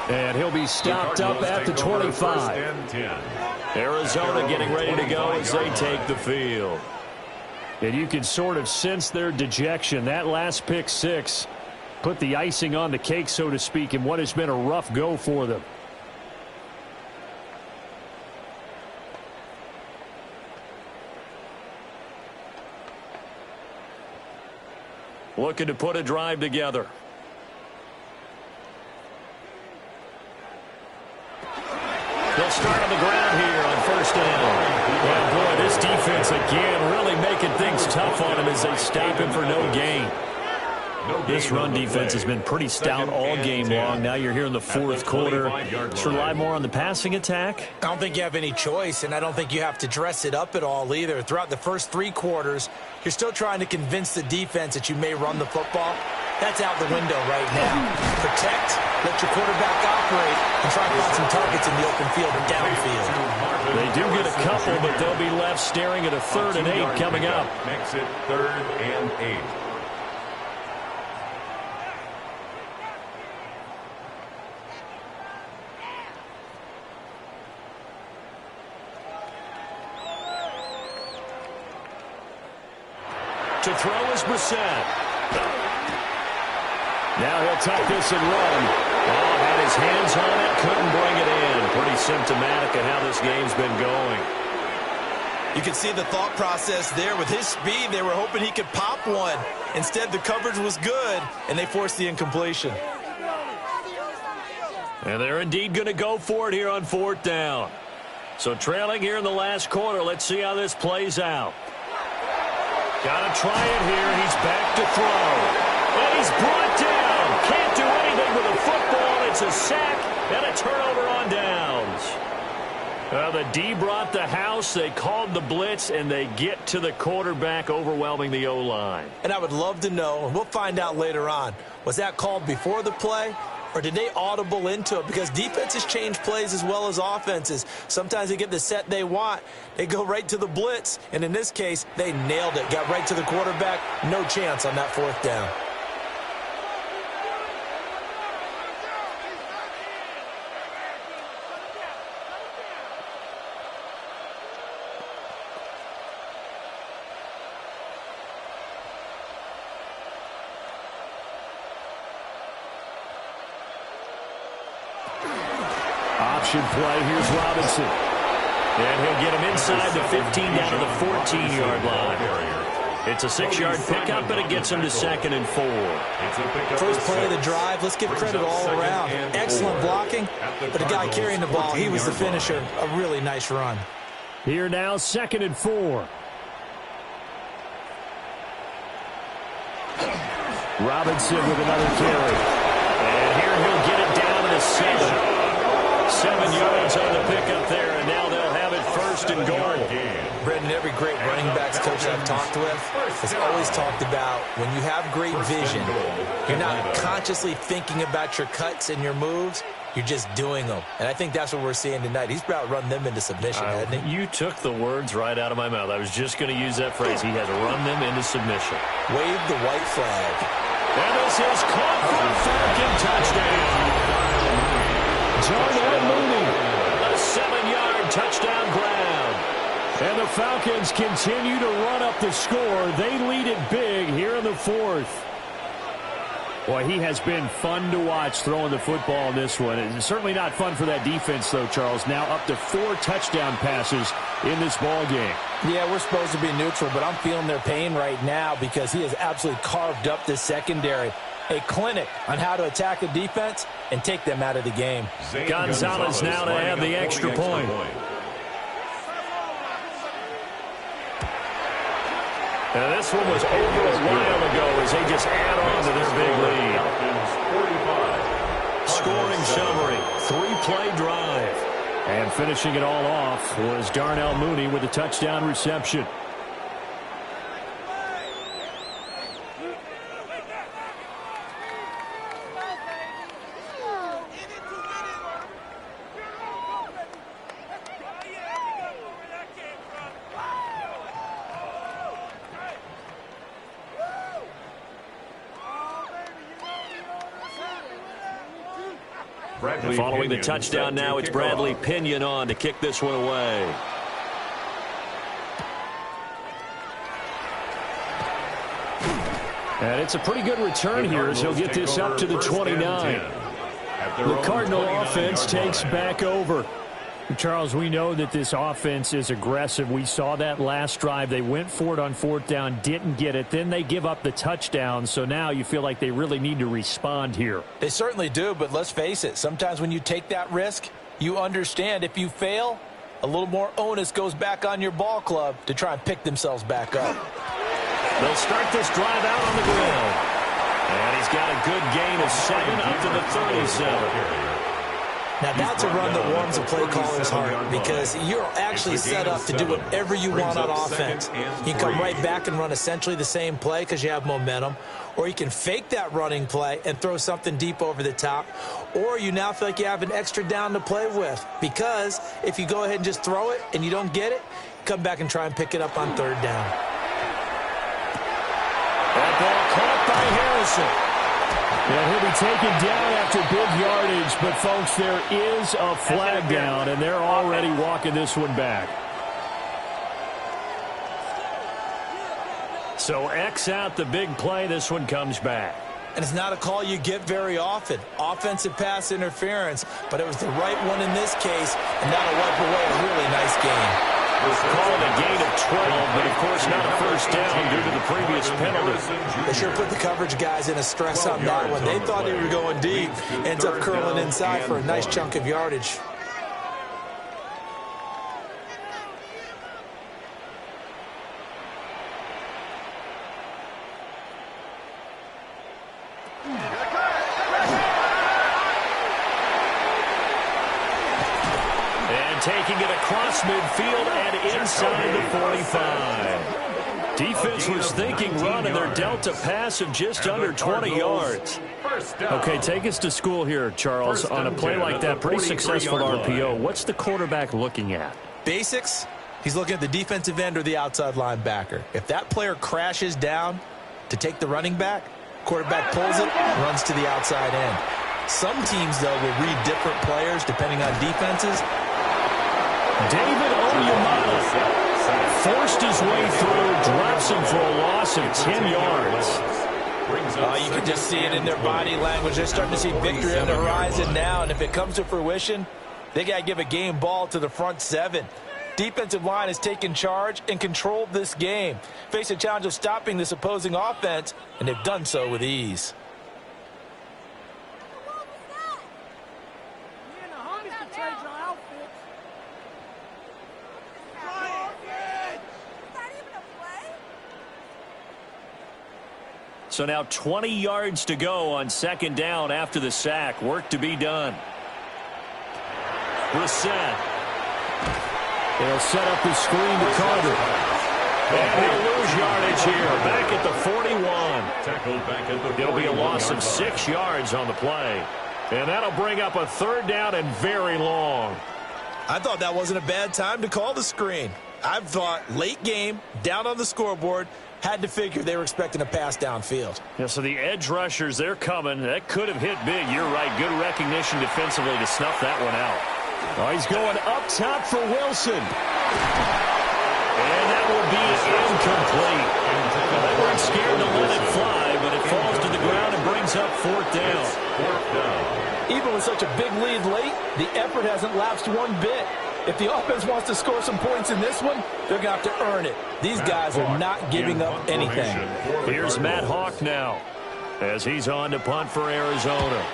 And he'll be stopped up at the 25. Arizona getting ready to go as they take the field. And you can sort of sense their dejection. That last pick 6 put the icing on the cake, so to speak, in what has been a rough go for them. Looking to put a drive together. They'll start on the ground here on first down. Well, boy, this defense again really making things tough on him as they stop him for no gain. This run defense has been pretty stout all game long. Now you're here in the fourth quarter. Just rely more on the passing attack? I don't think you have any choice, and I don't think you have to dress it up at all either. Throughout the first 3 quarters, you're still trying to convince the defense that you may run the football. That's out the window right now. Protect, let your quarterback operate, and try to find some targets in the open field and downfield. They do get a couple, but they'll be left staring at a 3rd and 8 coming up. Makes it 3rd and 8. To throw is Brissett. Now he'll tuck this and run. Oh, had his hands on it, couldn't bring it in. Pretty symptomatic of how this game's been going. You can see the thought process there. With his speed, they were hoping he could pop one. Instead, the coverage was good, and they forced the incompletion. And they're indeed going to go for it here on 4th down. So trailing here in the last quarter, let's see how this plays out. Got to try it here. He's back to throw. And he's brought down. Can't do anything with a football. It's a sack and a turnover on downs. The D brought the house. They called the blitz, and they get to the quarterback, overwhelming the O-line. And I would love to know, and we'll find out later on, was that called before the play? Or did they audible into it? Because defenses change plays as well as offenses. Sometimes they get the set they want. They go right to the blitz. And in this case, they nailed it. Got right to the quarterback. No chance on that 4th down. Option play. Here's Robinson. And he'll get him inside the 15 down to the 14-yard line. It's a 6-yard pickup, and it gets him to 2nd and 4. First play of the drive, let's give credit all around. Excellent blocking, but the guy carrying the ball, he was the finisher. A really nice run. Here now, 2nd and 4. Robinson with another carry. And here he'll get it down to 7. 7 yards on the pickup there, and now they'll have it 1st and goal. Brendan, every great running backs coach I've talked with has always talked about when you have great vision, you're not consciously thinking about your cuts and your moves, you're just doing them. And I think that's what we're seeing tonight. He's about run them into submission, hasn't he? You took the words right out of my mouth. I was just going to use that phrase. He has run them into submission. Wave the white flag. And this is caught for a Falcon touchdown. Darnell Mooney, a 7-yard touchdown grab. And the Falcons continue to run up the score. They lead it big here in the 4th. Boy, he has been fun to watch throwing the football in this one. It's certainly not fun for that defense, though, Charles. Now up to 4 touchdown passes in this ball game. Yeah, we're supposed to be neutral, but I'm feeling their pain right now because he has absolutely carved up this secondary. A clinic on how to attack a defense and take them out of the game. Gonzalez now to have the extra point. And this one was over a while ago as they just add on to their big lead. Scoring summary, 3-play drive. And finishing it all off was Darnell Mooney with a touchdown reception. Following the touchdown now, it's Bradley Pinion on to kick this one away. And it's a pretty good return here as he'll get this up to the 29. The Cardinal offense takes back over. Charles, we know that this offense is aggressive. We saw that last drive. They went for it on 4th down, didn't get it. Then they give up the touchdown. So now you feel like they really need to respond here. They certainly do, but let's face it. Sometimes when you take that risk, you understand if you fail, a little more onus goes back on your ball club to try and pick themselves back up. They'll start this drive out on the ground. And he's got a good gain of 7 up to the 37. Now, that's a run that warms a play caller's heart because you're actually set up to do whatever you want on offense. You can come right back and run essentially the same play because you have momentum, or you can fake that running play and throw something deep over the top, or you now feel like you have an extra down to play with because if you go ahead and just throw it and you don't get it, come back and try and pick it up on 3rd down. That ball caught by Harrison. And he'll be taken down after big yardage, but folks, there is a flag down, and they're already walking this one back. So X out the big play. This one comes back. And it's not a call you get very often. Offensive pass interference, but it was the right one in this case, and that'll wipe away a really nice game. Called a gain of 12, but of course not a 1st down due to the previous penalty. They sure put the coverage guys in a stress on that one. They thought they were going deep. Ends up curling inside for a nice chunk of yardage. Taking it across midfield and inside the 45. Defense was thinking run, and they're dealt a pass of just under 20 yards. Okay, take us to school here, Charles. On a play like that, pretty successful RPO. What's the quarterback looking at? Basics. He's looking at the defensive end or the outside linebacker. If that player crashes down to take the running back, quarterback pulls it, runs to the outside end. Some teams, though, will read different players depending on defenses. David Onyemata forced his way through, drops him for a loss of 10 yards. You can just see it in their body language. They're starting to see victory on the horizon now, and if it comes to fruition, they got to give a game ball to the front 7. Defensive line has taken charge and controlled this game. Face a challenge of stopping this opposing offense, and they've done so with ease. So now 20 yards to go on second down after the sack. Work to be done. Brissett. They'll set up the screen to Carter. And they'll lose yardage here. Back at the 41. Tackled back at the 41. There'll be a loss of 6 yards on the play. And that'll bring up a third down and very long. I thought that wasn't a bad time to call the screen. I thought late game, down on the scoreboard, had to figure they were expecting a pass downfield. Yeah, so the edge rushers, they're coming. That could have hit big. You're right. Good recognition defensively to snuff that one out. Oh, he's going up top for Wilson. And that will be incomplete. They weren't scared to let it fly, but it falls to the ground and brings up fourth down. Even with such a big lead late, the effort hasn't lapsed one bit. If the offense wants to score some points in this one, they're going to have to earn it. These guys are not giving up anything. Here's Matt Hawk now as he's on to punt for Arizona.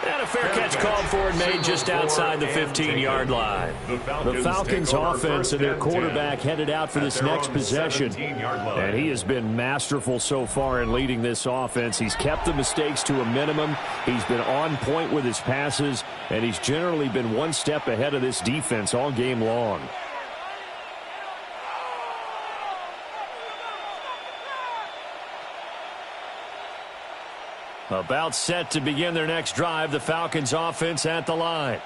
And a fair catch called for and made just outside the 15-yard line. The Falcons offense and their quarterback headed out for this next possession. And he has been masterful so far in leading this offense. He's kept the mistakes to a minimum. He's been on point with his passes. And he's generally been one step ahead of this defense all game long. About set to begin their next drive, the Falcons offense at the line.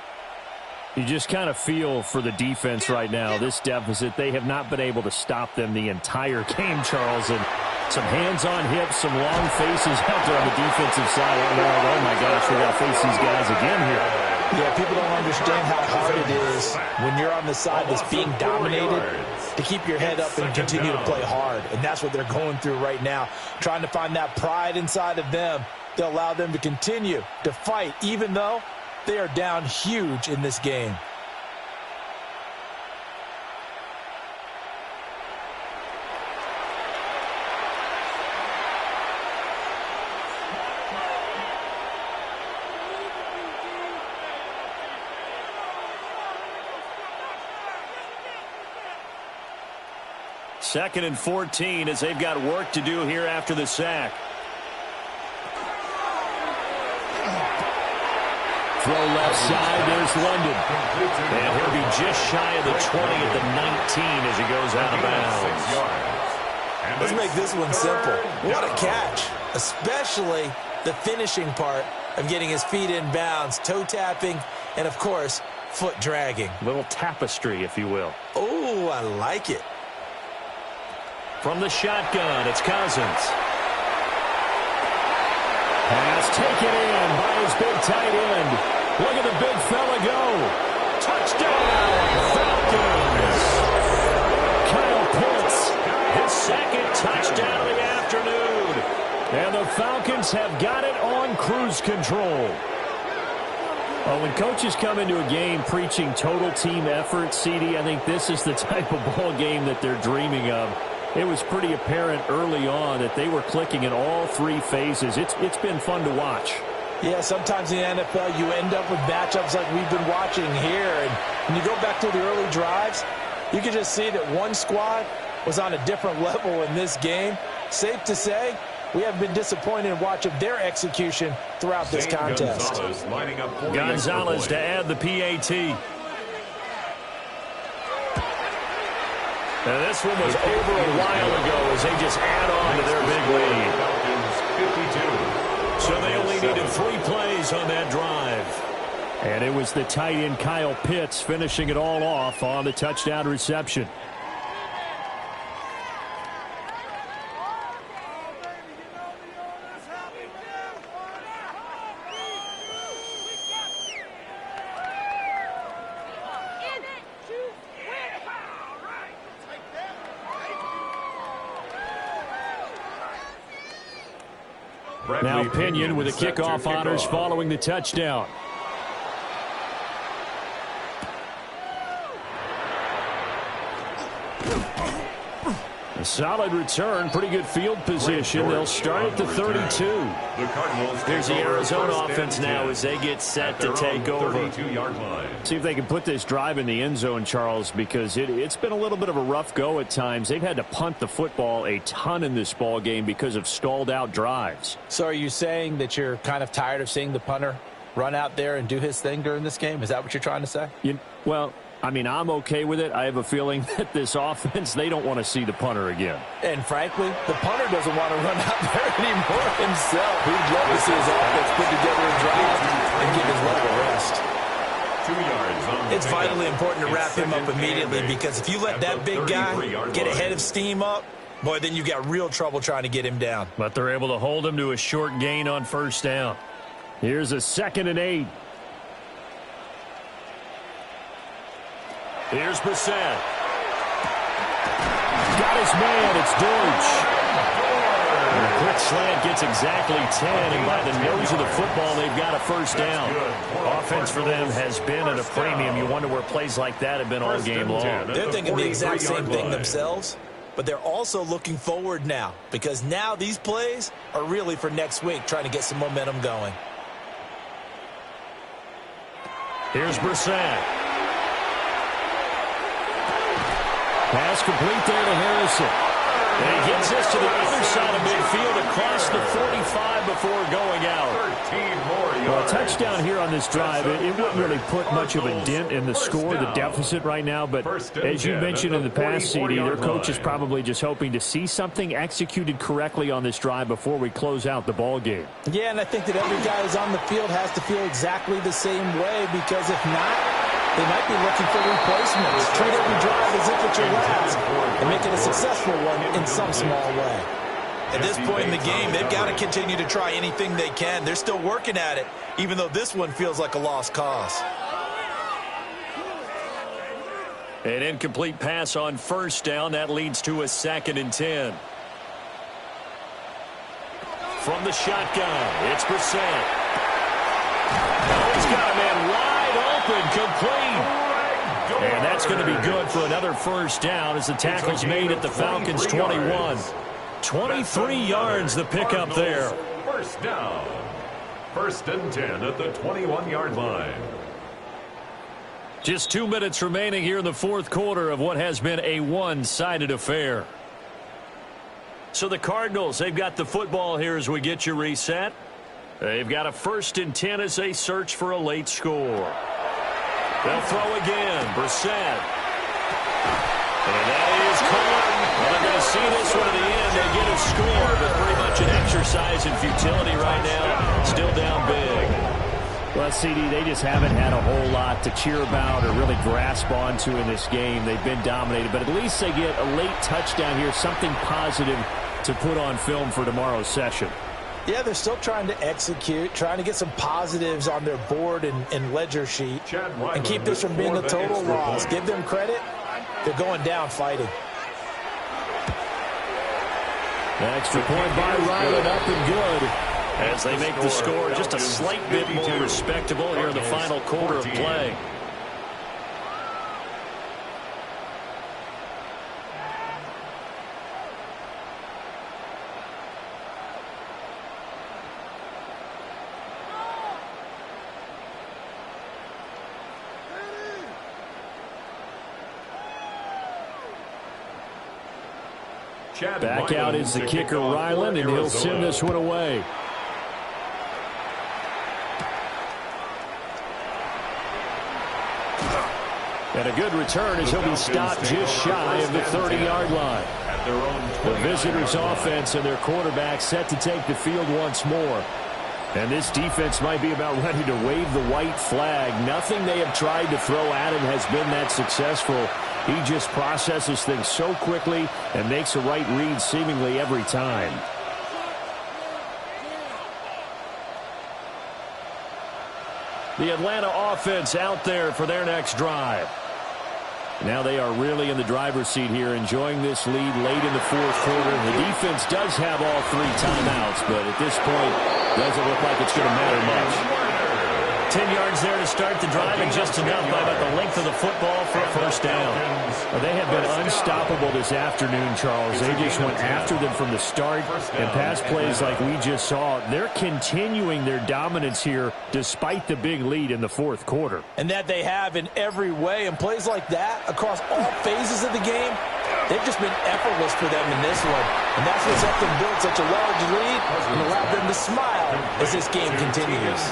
You just kind of feel for the defense right now, this deficit. They have not been able to stop them the entire game, Charles. And some hands on hips, some long faces out there on the defensive side. Oh, my gosh, we got to face these guys again here. Yeah, people don't understand how hard it is when you're on the side that's being dominated to keep your head up and continue to play hard. And that's what they're going through right now, trying to find that pride inside of them to allow them to continue to fight, even though they are down huge in this game. Second and 14 as they've got work to do here after the sack. Throw left side, there's London. And he'll be just shy of the 20 at the 19 as he goes out of bounds. Let's make this one simple. What a catch, especially the finishing part of getting his feet in bounds, toe tapping, and, of course, foot dragging. Little tapestry, if you will. Oh, I like it. From the shotgun, it's Cousins. Pass taken in by his big tight end. Look at the big fella go. Touchdown, Falcons. Kyle Pitts, his second touchdown of the afternoon. And the Falcons have got it on cruise control. Well, when coaches come into a game preaching total team effort, CD, I think this is the type of ball game that they're dreaming of. It was pretty apparent early on that they were clicking in all three phases. It's been fun to watch. Yeah, sometimes in the NFL you end up with matchups like we've been watching here. And when you go back to the early drives, you can just see that one squad was on a different level in this game. Safe to say, we have been disappointed in watching their execution throughout this contest. Gonzalez to add the PAT. And this one was over a while ago as they just add on to their big lead. So they only needed 3 plays on that drive. And it was the tight end Kyle Pitts finishing it all off on the touchdown reception. Now Pinion with the kickoff honors following the touchdown. A solid return, pretty good field position. They'll start at the 32. Here's the Arizona offense now as they get set to take over. See if they can put this drive in the end zone, Charles, because it's been a little bit of a rough go at times. They've had to punt the football a ton in this ball game because of stalled out drives. So are you saying that you're kind of tired of seeing the punter run out there and do his thing during this game? Is that what you're trying to say? Well, I mean, I'm okay with it. I have a feeling that this offense, they don't want to see the punter again. And frankly, the punter doesn't want to run out there anymore himself. He'd love to see his offense put together a drive and give his leg a rest. 2 yards on It's vitally important to wrap him up immediately, because if you let that big guy get ahead of steam up, boy, then you got real trouble trying to get him down. But they're able to hold him to a short gain on first down. Here's a 2nd and 8. Here's Brissett. Got his man. It's Deutsch. And a quick slant gets exactly 10, and by the nose of the football, they've got a first down. Offense for them has been at a premium. You wonder where plays like that have been all game long. They're thinking the exact same thing themselves, but they're also looking forward now, because now these plays are really for next week, trying to get some momentum going. Here's Brissett. Pass complete there to Harrison. And he gets this to the other side of midfield across the 45 before going out. Well, a touchdown here on this drive, it wouldn't really put much of a dent in the score, the deficit right now. But as you mentioned in the past, CD, their coach is probably just hoping to see something executed correctly on this drive before we close out the ball game. Yeah, and I think that every guy who's on the field has to feel exactly the same way, because if not, they might be looking for replacements. Treat every drive as if it's your last and make it a successful one in some small way. At this point in the game, they've got to continue to try anything they can. They're still working at it, even though this one feels like a lost cause. An incomplete pass on first down. That leads to a 2nd and 10. From the shotgun, it's Brissett. Oh, he's got a man wide open, complete. And that's going to be good for another first down as the tackle's made at the Falcons' 21. 23 yards the pickup there. First down. 1st and 10 at the 21-yard line. Just 2 minutes remaining here in the fourth quarter of what has been a one-sided affair. So the Cardinals, they've got the football here as we get you reset. They've got a 1st and 10 as they search for a late score. They'll throw again. Brissett. And that is caught. Well, they're going to see this one to the end. They get a score, but pretty much an exercise in futility right now. Still down big. Well, CD, they just haven't had a whole lot to cheer about or really grasp onto in this game. They've been dominated, but at least they get a late touchdown here, something positive to put on film for tomorrow's session. Yeah, they're still trying to execute, trying to get some positives on their board and ledger sheet, and keep this from being a total loss. Give them credit. They're going down fighting. Extra point by Ryland, up and good. As they make the score just a slight bit more respectable here in the final quarter of play. Back out is the kicker, Ryland, and he'll send this one away. And a good return as he'll be stopped just shy of the 30-yard line. The visitors' offense and their quarterback set to take the field once more. And this defense might be about ready to wave the white flag. Nothing they have tried to throw at him has been that successful. He just processes things so quickly and makes a right read seemingly every time. The Atlanta offense out there for their next drive. Now they are really in the driver's seat here, enjoying this lead late in the fourth quarter. The defense does have all 3 timeouts, but at this point, doesn't look like it's going to matter much. 10 yards there to start the drive, and just enough by about the length of the football for a first down. Well, they have been unstoppable this afternoon, Charles. They just went after them from the start, and pass plays like we just saw. They're continuing their dominance here despite the big lead in the fourth quarter. And that they have in every way, and plays like that across all phases of the game, they've just been effortless for them in this one. And that's what's helped them build such a large lead and allowed them to smile as this game continues.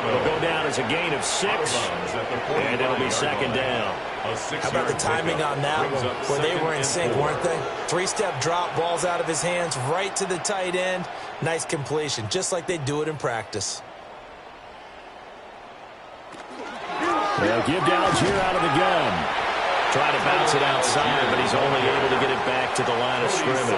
It'll go down as a gain of 6, and it'll be second down. How about the timing on that one, where they were in sync, weren't they? 3-step drop, balls out of his hands, right to the tight end. Nice completion, just like they do it in practice. They'll give Downs here out of the gun. Try to bounce it outside, but he's only able to get it back to the line of scrimmage.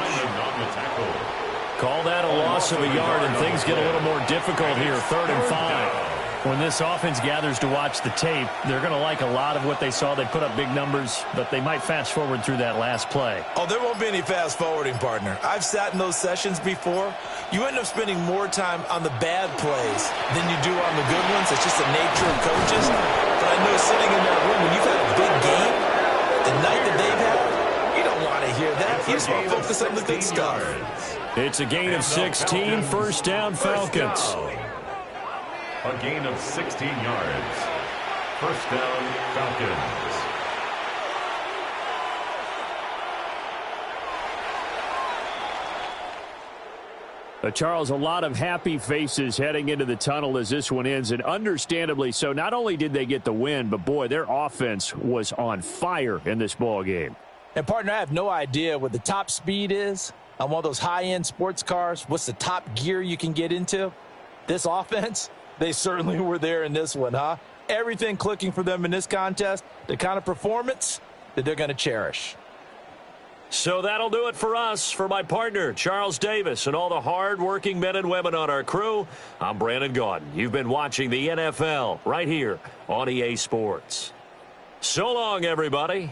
Call that a loss of a yard, and things get a little more difficult here, 3rd and 5. When this offense gathers to watch the tape, they're going to like a lot of what they saw. They put up big numbers, but they might fast forward through that last play. Oh, there won't be any fast forwarding, partner. I've sat in those sessions before. You end up spending more time on the bad plays than you do on the good ones. It's just the nature of coaches. But I know sitting in that room, when you've had a big game, the night that they've had, you don't want to hear that. You just want to focus on the good stuff. It's a gain of 16, first down Falcons. A gain of 16 yards. First down, Falcons. Charles, a lot of happy faces heading into the tunnel as this one ends, and understandably so. Not only did they get the win, but, boy, their offense was on fire in this ball game. And, partner, I have no idea what the top speed is on one of those high-end sports cars. What's the top gear you can get into? This offense, they certainly were there in this one, huh? Everything clicking for them in this contest, the kind of performance that they're going to cherish. So that'll do it for us. For my partner, Charles Davis, and all the hard-working men and women on our crew, I'm Brandon Gaudin. You've been watching the NFL right here on EA Sports. So long, everybody.